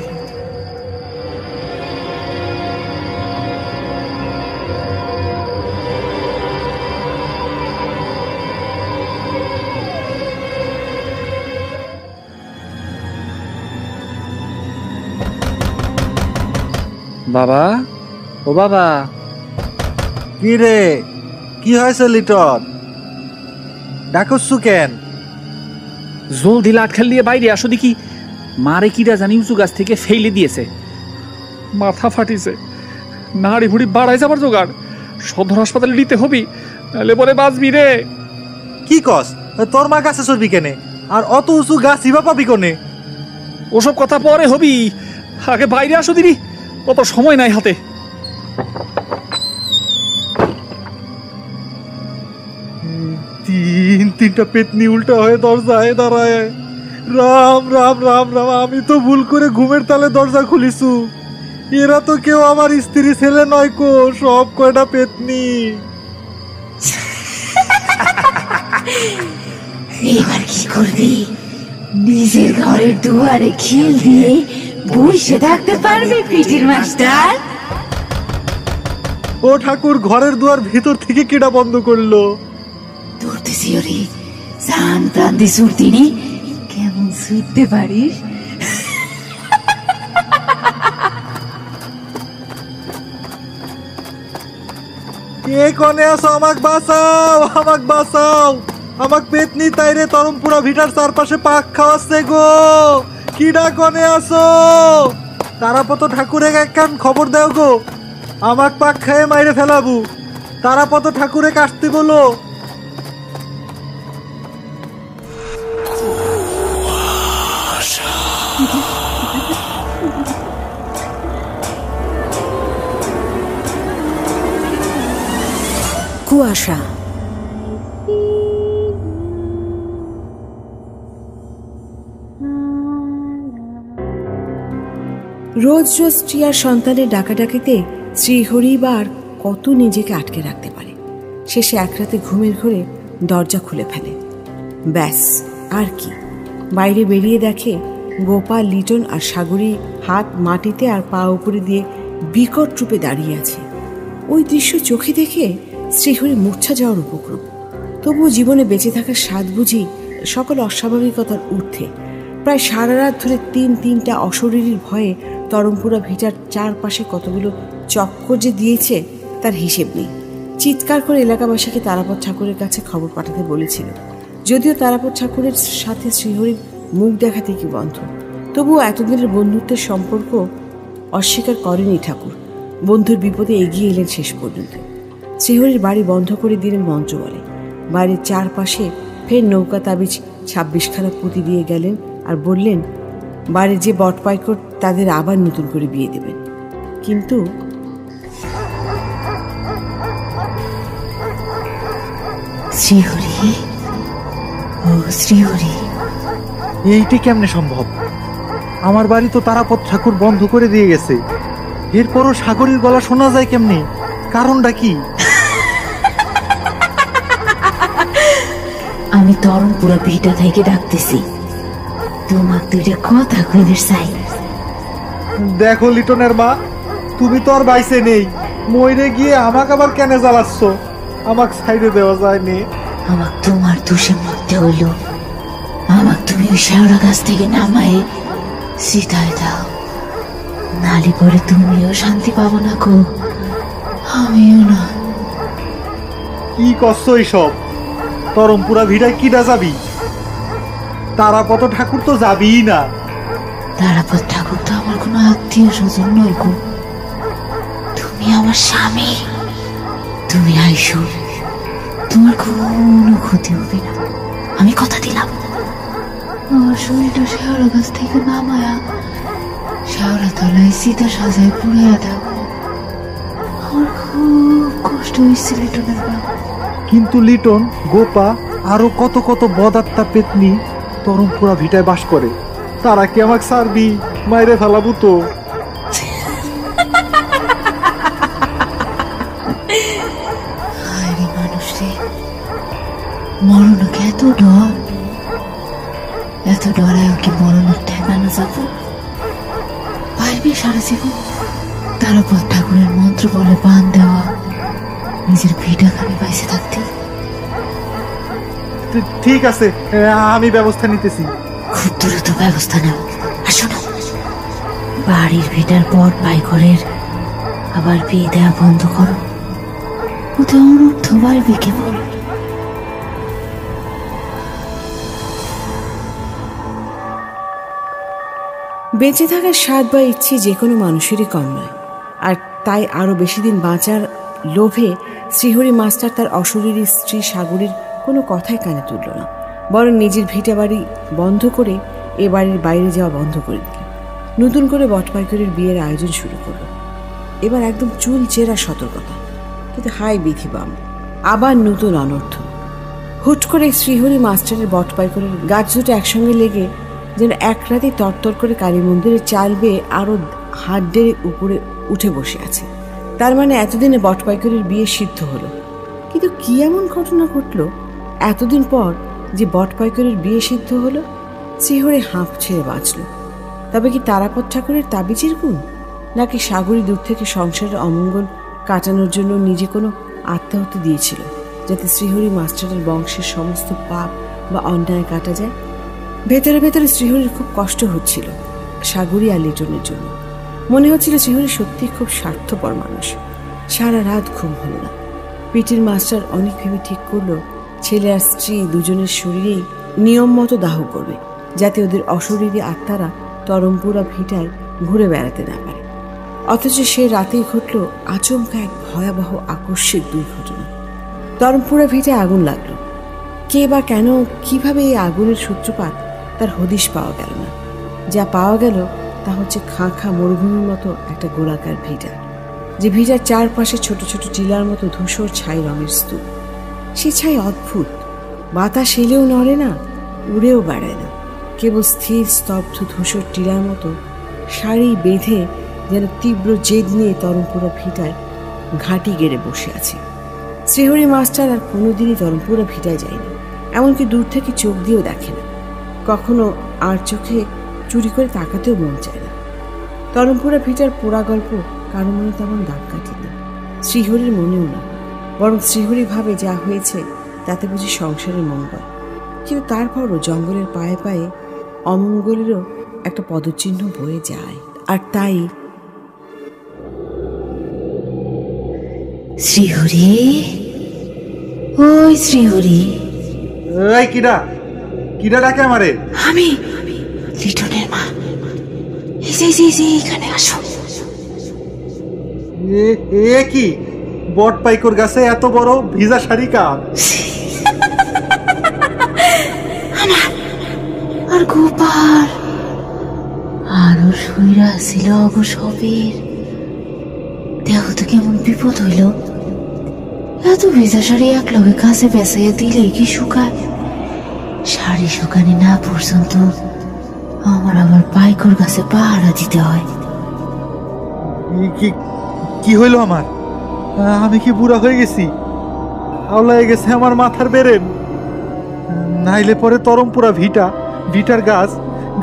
বাবা, ও বাবা। কি রে, কি হয়েছে লিটন? ডাকছু কেন? জলদি লাট খেলিয়ে বাইরে আসো দেখি। মারে কিরা জানি উঁচু গাছ থেকে ফেলে দিয়েছে। মাথা ফাটিছে, নাড়ি ভুড়ি বাড়াই যাবার জোগাড়। সদর হাসপাতালে নিতে হবি, নাহলে পরে বাঁচবি রে। কি কস? তোর মা গাছে চড়বি কেনে? আর অত উঁচু গাছ ইবা পাবি কোনে? ওসব কথা পরে হবি, আগে বাইরে আসো দিদি, অত সময় নাই হাতে। তিনটা পেতনি উল্টা হয়ে দরজায় দাঁড়ায়। রাম রাম রাম রাম, আমি তো ভুল করে ঘুমের তালে দরজা খুলিছু। এরা তো কেউ আমার স্ত্রী ছেলে নয় কো, সব কয়টা পেতনি। এবার কি করবি? নিজের ঘরের দুয়ারে খিল দিয়ে বসে থাকতে পারবি পিটির মাস্টার? ও ঠাকুর, ঘরের দুয়ার ভিতর থেকে কেডা বন্ধ করলো? ধরতেছি ওরে, জান প্রাণ দিয়ে ছুটতিনি, কেমন ছুটতে পারিস? কে কনে আছো? আমাক বাঁচাও, আমাক বাঁচাও। আমাক পেতনি তাইরে তরমপুরা ভিটার চারপাশে পাক খাওয়াচ্ছে গো। কিডা কনে আছো? তারাপত ঠাকুরে একখান খবর দাও গো, আমাক পাক খায়ে মাইরে ফেলাবু। তারাপত ঠাকুরে কাটতে বলো। কুয়াশা। রোজ রোজ স্ত্রী আর সন্তানের ডাকাডাকিতে শ্রীহরি বা আর কত নিজেকে আটকে রাখতে পারে। শেষে এক রাতে ঘুমের ঘোরে দরজা খুলে ফেলে। ব্যাস, আর কি। বাইরে বেরিয়ে দেখে গোপাল, লিটন আর সাগরী হাত মাটিতে আর পা উপরে দিয়ে বিকট রূপে দাঁড়িয়ে আছে। ওই দৃশ্য চোখে দেখে শ্রীহরি মূর্ছা যাওয়ার উপক্রম। তবুও জীবনে বেঁচে থাকার স্বাদ বুঝি সকল অস্বাভাবিকতার ঊর্ধ্বে। প্রায় সারা রাত ধরে তিনটা অশরীরীর ভয়ে তরমপুরা ভিটার চারপাশে কতগুলো চক্কর যে দিয়েছে তার হিসেব নেই। চিৎকার করে এলাকাবাসীকে তারাপদ ঠাকুরের কাছে খবর পাঠাতে বলেছিল। যদিও তারাপদ ঠাকুরের সাথে শ্রীহরির মুখ দেখা থেকে বন্ধ, তবুও এতদিনের বন্ধুত্বের সম্পর্ক অস্বীকার করেনি ঠাকুর। বন্ধুর বিপদে এগিয়ে এলেন শেষ পর্যন্ত। শ্রীহরির বাড়ি বন্ধ করে দিলেন মন্ত্র বলে। বাড়ির চারপাশে ফের নৌকা তাবিজ 26খানা পুঁতি দিয়ে গেলেন আর বললেন বাড়ির যে বটপাইকর তাদের আবার নতুন করে বিয়ে দেবেন। কিন্তু শ্রীহরি, ও শ্রীহরি, এইটি কেমনে সম্ভব? আমার বাড়ি তো তারাপদ ঠাকুর বন্ধ করে দিয়ে গেছে, এরপরও সাগরের গলা শোনা যায় কেমনে? কারণটা কি? আমি তরমপুরা ভিটা থেকে ডাকতেছি, তোমার দুইটা কথা কইতে চাই। দেখো লিটনের মা, তুমি তো আর বাইসে নেই, মইরে গিয়ে আমাকে আবার কেন জ্বালাচ্ছ? আমাকে সাইডে দেওয়া যায় নে। আমাক তোমার দোষে মরতে হইল, আমাক তুমি ওই শেওড়া গাছ থেকে নামায়ে সিধায় দাও, নালি পরে তুমিও শান্তি পাবো না গো, আমিও না। কি করছো এইসব? তরমপুরা ভিড়ায় কিডা যাবি? তারাপদ ঠাকুর তো যাবিই না। তারাপদ ঠাকুর তো আমার কোনো আত্মীয় স্বজন নয় গো, তুমি আমার স্বামী। তুমি আইসো, তোমার কোনো ক্ষতি হবে না, আমি কথা দিলাম। আমার শরীরটা শেওড়া গাছ থেকে নামায়া শেওড়া তলায় সীতা সাজায় পুড়াইয়া দাও। আমার খুব কষ্ট হয়েছে লিটনের বাবা। কিন্তু লিটন, গোপা আরো কত কত বদাত্তা পেতনি তরমপুরা ভিটায় বাস করে, তারা কি আমাকে ছাড়বি? মাইরে ফেলাবো তো। আরে মানুষ রে, মরণকে এত ডর, এত ডরায় কি মরণ ঠেকানো যাবো? পারবি সারা জীবন তারাপদ ঠাকুরের মন্ত্র বলে বান দেওয়া নিজের ভিটাখানে বাইসে থাকতে? ঠিক আছে, আমি ব্যবস্থা নিতেছি। খুব দ্রুত ব্যবস্থা নেও। আর শোনো, বাড়ির ভিটার পর পাইঘরের আবার বিয়ে দেওয়া বন্ধ করো। ওতে অনর্থ বাড়বি কেবল। বেঁচে থাকার স্বাদ বা ইচ্ছে যে কোনো মানুষেরই কম নয়, আর তাই আরও বেশি দিন বাঁচার লোভে শ্রীহরি মাস্টার তার অশরীরী স্ত্রী সাগরীর কোনো কথাই কানে তুলল না, বরং নিজের ভিটা বাড়ি বন্ধ করে এ বাড়ির বাইরে যাওয়া বন্ধ করে দিল। নতুন করে বটপাইকরের বিয়ের আয়োজন শুরু করল। এবার একদম চুল চেরা সতর্কতা, কিন্তু হাই বিধিবাম, আবার নতুন অনর্থ। হুট করে শ্রীহরি মাস্টারের বটপাইকরের গাছ দুটো একসঙ্গে লেগে যেন এক রাতে তরতর করে কালী মন্দিরের চাল বেয়ে আরও হাড্ডের উপরে উঠে বসে আছে। তার মানে এতদিনে বটপাইকরের বিয়ে সিদ্ধ হলো। কিন্তু কি এমন ঘটনা ঘটল এতদিন পর যে বটপাইকরের বিয়ে সিদ্ধ হলো? শ্রীহরি হাঁপ ছেড়ে বাঁচল। তবে কি তারাপদ ঠাকুরের তাবিজের গুণ, নাকি সাগরী দূর থেকে সংসারের অমঙ্গল কাটানোর জন্য নিজে কোনো আত্মাহুতি দিয়েছিল, যাতে শ্রীহরি মাস্টারের বংশের সমস্ত পাপ বা অন্যায় কাটা যায়? ভেতরে ভেতরে শ্রীহরির খুব কষ্ট হচ্ছিল সাগরী আর লিটনের জন্য। মনে হচ্ছিল শ্রীহরি সত্যি খুব স্বার্থপর মানুষ। সারা রাত ঘুম হলো না। পিটির মাস্টার অনেক ভেবে ঠিক করলো ছেলে আর স্ত্রী দুজনের শরীরেই নিয়ম মতো দাহ করবে, যাতে ওদের অশরীরী আত্মারা তরমপুরা ভিটায় ঘুরে বেড়াতে না পারে। অথচ সে রাতেই ঘটল আচমকা এক ভয়াবহ আকস্মিক দুর্ঘটনা। তরমপুরা ভিটায় আগুন লাগলো। কে বা কেন, কিভাবে এই আগুনের সূত্রপাত তার হদিশ পাওয়া গেল না। যা পাওয়া গেল তা হচ্ছে খাঁ খাঁ মরুভূমির মতো একটা গোলাকার ভিটা, যে ভিটার চারপাশে ছোট ছোট টিলার মতো ধূসর ছাই রঙের স্তূপ। সে ছাই অদ্ভুত, বাতাস এলেও নড়ে না, উড়েও বেড়ায় না, কেবল স্থির স্তব্ধ ধূসর টিলার মতো সারি বেঁধে যেন তীব্র জেদ নিয়ে তরমপুরা ভিটায় ঘাঁটি গেড়ে বসে আছে। শ্রীহরি মাস্টার আর কোনোদিনই তরমপুরা ভিটায় যায়নি, এমনকি দূর থেকে চোখ দিয়েও দেখে না। কখনো আর চোখে চুরি করে তাকাতেও মন চায় না। তরমপুরা ভিটার পোড়া গল্প কারো মনে তেমন দাগ কাটেনি, শ্রীহরির মনেও না। বরং শ্রীহরি ভাবে যা হয়েছে তাতে বুঝি সংসারের মঙ্গল। কিন্তু তারপরও জঙ্গলের পায়ে পায়ে অমঙ্গলেরও একটা পদচিহ্ন বয়ে যায়। আর তাই শ্রীহরি, ওই শ্রীহরি। এই কিডা কিডা ডাকে আমারে? আমি লিটনের মা। এখানে আসো। এ কি বট পাইকর গাছে এত বড় ভিজা শাড়ি কার? আর গোপাল আরো শুইরা ছিল অবসবের। দেখো তো কেমন বিপদ হইল। এত ভেজা শাড়ি এক লগে কাছে বেসাইয়া দিলে কি শুকায়? শাড়ি শুকানি না পর্যন্ত আমার আবার পাইকর গাছে পাহারা দিতে হয়। কি হইল আমার? আমি কি বুড়া হয়ে গেছি? আওলায় গেছে আমার মাথার বেরেন। নাইলে পরে তরমপুরা ভিটার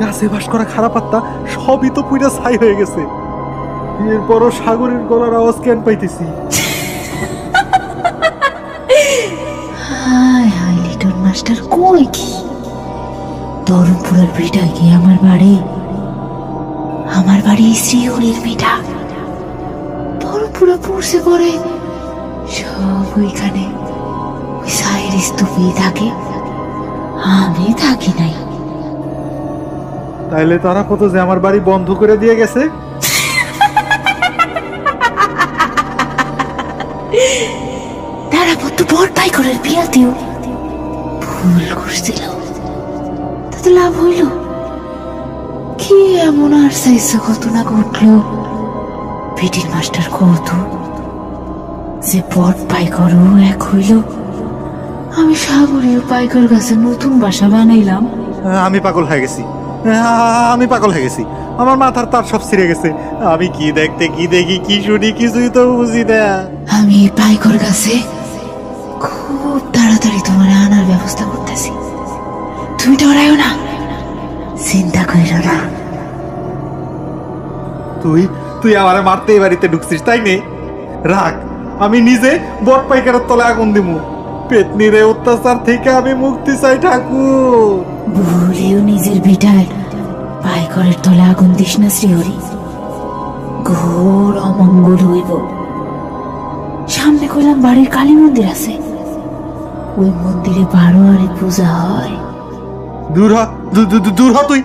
গাছে বাস করা খারাপ আত্মা সবই তো পুরা ছাই হয়ে গেছে। এরপরও সাগরের গলার আওয়াজ কেন পাইতেছি? হায় হায়, লিটন মাস্টার কই কি? তরমপুরার ভিটা কি আমার বাড়ি শ্রীহরির ভিটা। তরমপুরা পড়ছে করে সব ওইখানে ওই সাইর স্তূপেই থাকে, আমি থাকি নাই। তাইলে তারা কত যে আমার বাড়ি বন্ধ করে দিয়ে গেছে। তারা কত বড় পাইকরের বিয়াতেও ভুল করছিল, তাতে লাভ হইল কি? এমন আর চাইছে ঘটনা ঘটলো পিটির মাস্টার কত যে বট পাইকরও এক হইল। আমি সাগরীয় পাইকর গাছে নতুন বাসা বানাইলাম। আমি পাগল হয়ে গেছি। আমার মাথার তার সব ছিঁড়ে গেছে। আমি কি দেখতে কি দেখি কি শুনি কিছুই তো বুঝি না। আমি পাইকর গাছে খুব তাড়াতাড়ি তোমার আনার ব্যবস্থা করতেছি, তুমি ডরাইও না, চিন্তা করিও না। তুই আমারে মারতে এই বাড়িতে ঢুকছিস তাই নে? রাখ, আমি নিজে বট পাইকারের তলে আগুন দিমু। পেতনির এই অত্যাচার থেকে আমি মুক্তি চাই ঠাকুর। ভুলেও নিজের ভিটায় পাইকরের তলে আগুন দিস না শ্রীহরি, ঘোর অমঙ্গল হইব। সামনে কইলাম বাড়ির কালী মন্দির আছে, ওই মন্দিরে 12 পূজা হয়। দূর হ, দূর হ তুই।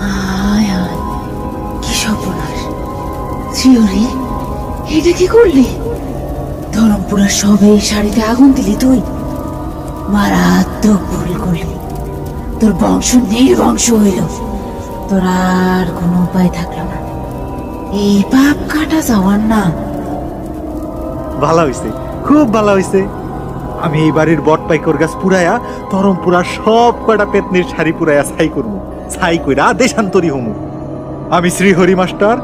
হায় হায়, কি সর্বনাশ! শ্রীহরি, এটা কি করলি? ধরমপুরার সবে শাড়িতে আগুন দিলি তুই, মারাত্মক ভুল করলি। তোর বংশ নির্বংশ হইল, তোর আর কোনো উপায় থাকলো না। এই পাপ কাটা যাওয়ার না। ভালো হইছে, খুব ভালো হইছে। আমি এই বাড়ির বট পাইকর গাছ পুরাইয়া ধরমপুরা সব কয়টা পেতনির শাড়ি পুরাইয়া ছাই করবো, ছাই কইরা দেশান্তরী হমু। আমি শ্রীহরি মাস্টার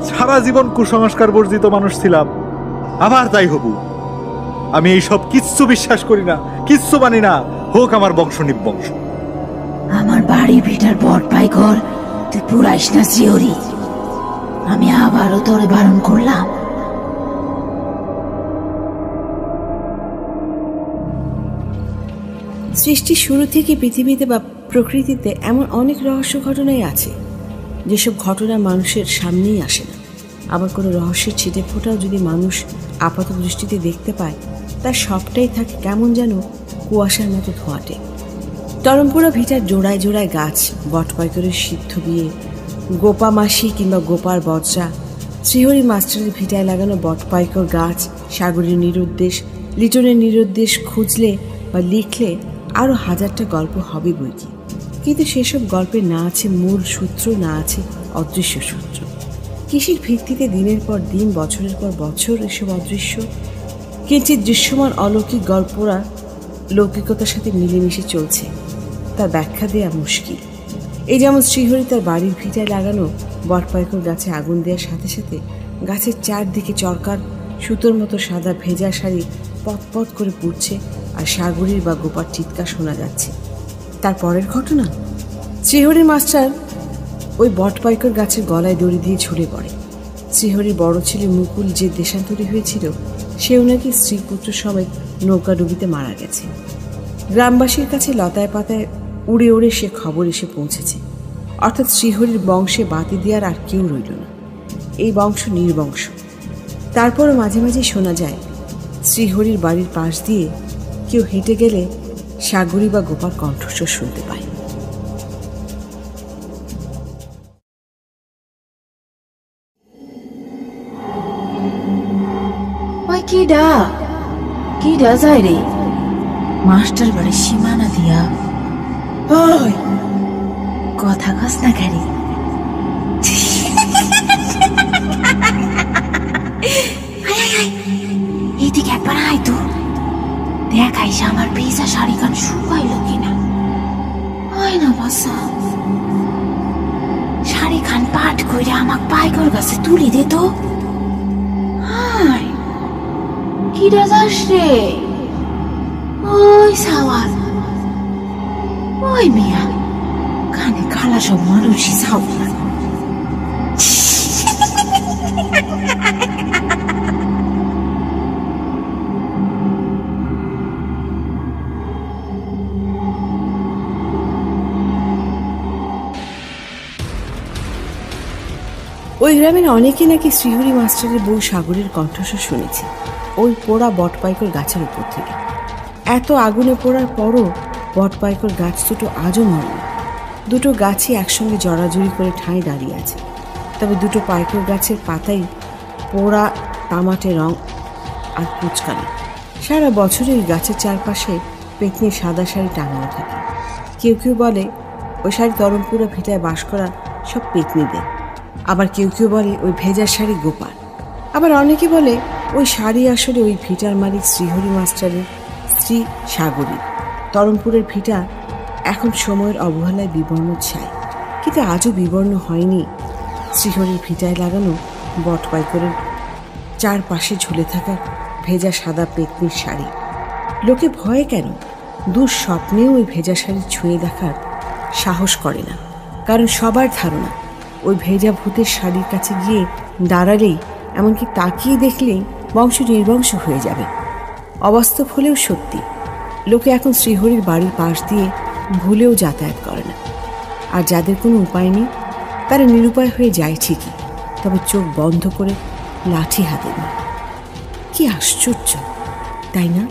সারা জীবন কুসংস্কার বর্জিত মানুষ ছিলাম, আবার তাই হবু। আমি এই সব কিচ্ছু বিশ্বাস করি না, কিচ্ছু মানি না, হোক আমার বংশ নির্বংশ। আমার বাড়ি ভিটার বট পাইকর তুই পুরাইস না শ্রীহরি, আমি আবারও তোরে বারণ করলাম। সৃষ্টির শুরু থেকে পৃথিবীতে বা প্রকৃতিতে এমন অনেক রহস্য ঘটনাই আছে যেসব ঘটনা মানুষের সামনেই আসে না। আবার কোনো রহস্যের ছিটে ফোটাও যদি মানুষ আপাত দৃষ্টিতে দেখতে পায়, তার সবটাই থাকে কেমন যেন কুয়াশার মতো ধোঁয়াটে। ধরমপুরা ভিটার জোড়ায় জোড়ায় গাছ, বটপাইকরের সিদ্ধ বিয়ে, গোপা মাসি কিংবা গোপার বজ্রা, শ্রীহরি মাস্টারের ভিটায় লাগানো বটপাইকর গাছ, সাগরের নিরুদ্দেশ, লিটনের নিরুদ্দেশ খুঁজলে বা লিখলে আরও হাজারটা গল্প হবে বইকি। কিন্তু সেসব গল্পে না আছে মূল সূত্র, না আছে অদৃশ্য সূত্র। কিসের ভিত্তিতে দিনের পর দিন, বছরের পর বছর এসব অদৃশ্য কিঞ্চিত দৃশ্যমান অলৌকিক গল্পরা লৌকিকতার সাথে মিলেমিশে চলছে, তার ব্যাখ্যা দেওয়া মুশকিল। এই যেমন শ্রীহরি তার বাড়ির ভিটায় লাগানো বটপাইকর গাছে আগুন দেওয়ার সাথে সাথে গাছের চারদিকে চরকার সুতোর মতো সাদা ভেজা শাড়ি পথ করে পুড়ছে, আর সাগরীর বা গোপার চিৎকার শোনা যাচ্ছে। তার পরের ঘটনা, শ্রীহরি মাস্টার ওই বটপাইকর গাছের গলায় দড়ি দিয়ে ঝরে পড়ে। শ্রীহরির বড় ছেলে মুকুল যে দেশান্তরী হয়েছিল, সেও নাকি স্ত্রী পুত্র সমেত নৌকাডুবিতে মারা গেছে। গ্রামবাসীর কাছে লতায় পাতায় উড়ে উড়ে সে খবর এসে পৌঁছেছে। অর্থাৎ শ্রীহরির বংশে বাতি দেওয়ার আর কেউ রইল না, এই বংশ নির্বংশ। তারপরও মাঝে মাঝে শোনা যায় শ্রীহরির বাড়ির পাশ দিয়ে কেউ হেঁটে গেলে সাগরী বা গোপার কণ্ঠস্বর শুনতে পায়। কিডা যায় রে? মাস্টার বাড়ির সীমানা দিয়া ওই কথা কস না গাড়ি। এইদিকে একবার আয় তো, দেখাইস আমার ভিজা শাড়ি খান শুকাইল কিনা। হয় না বাসা, শাড়ি খান পাট করে আমাক পাইকর গাছে তুলি দে তো। হায়, কিরা যাস রে? ওই সাওয়াল, ওই মিয়া, কানে খালা সব মানুষই সাওয়াল। ওই গ্রামের অনেকে নাকি শ্রীহরি মাস্টারের বউ সাগরের কণ্ঠস্বর শুনেছে ওই পোড়া বটপাইকর গাছের উপর থেকে। এত আগুনে পোড়ার পরও বটপাইকর গাছ দুটো আজও মরেনি। দুটো গাছই একসঙ্গে জড়াজড়ি করে ঠাঁই দাঁড়িয়ে আছে। তবে দুটো পাইকর গাছের পাতাই পোড়া তামাটে রং আর কুচকানো। সারা বছরই ওই গাছের চারপাশে পেতনির সাদা শাড়ি টাঙানো থাকে। কেউ কেউ বলে ওই শাড়ি ধরমপুরা ভিটায় বাস করা সব পেতনিদের, আবার কেউ কেউ বলে ওই ভেজা শাড়ি গোপাল, আবার অনেকে বলে ওই শাড়ি আসলে ওই ভিটার মালিক শ্রীহরি মাস্টারের স্ত্রী সাগরী। তরমপুরের ভিটা এখন সময়ের অবহেলায় বিবর্ণ ছায়, কিন্তু আজও বিবর্ণ হয়নি শ্রীহরির ভিটায় লাগানো বটপাইকরের চারপাশে ঝুলে থাকা ভেজা সাদা পেতনির শাড়ি। লোকে ভয়ে কেন, দুঃস্বপ্নেও ওই ভেজা শাড়ি ছুঁয়ে দেখার সাহস করে না, কারণ সবার ধারণা ওই ভেজা ভূতের শাড়ির কাছে গিয়ে দাঁড়ালেই, এমনকি তাকিয়ে দেখলেই বংশ নির্বংশ হয়ে যাবে। অবাস্তব হলেও সত্যি, লোকে এখন শ্রীহরির বাড়ির পাশ দিয়ে ভুলেও যাতায়াত করে না। আর যাদের কোনো উপায় নেই তারা নিরুপায় হয়ে যায় ঠিকই, তবে চোখ বন্ধ করে লাঠি হাতে নেয়। কি আশ্চর্য, তাই না?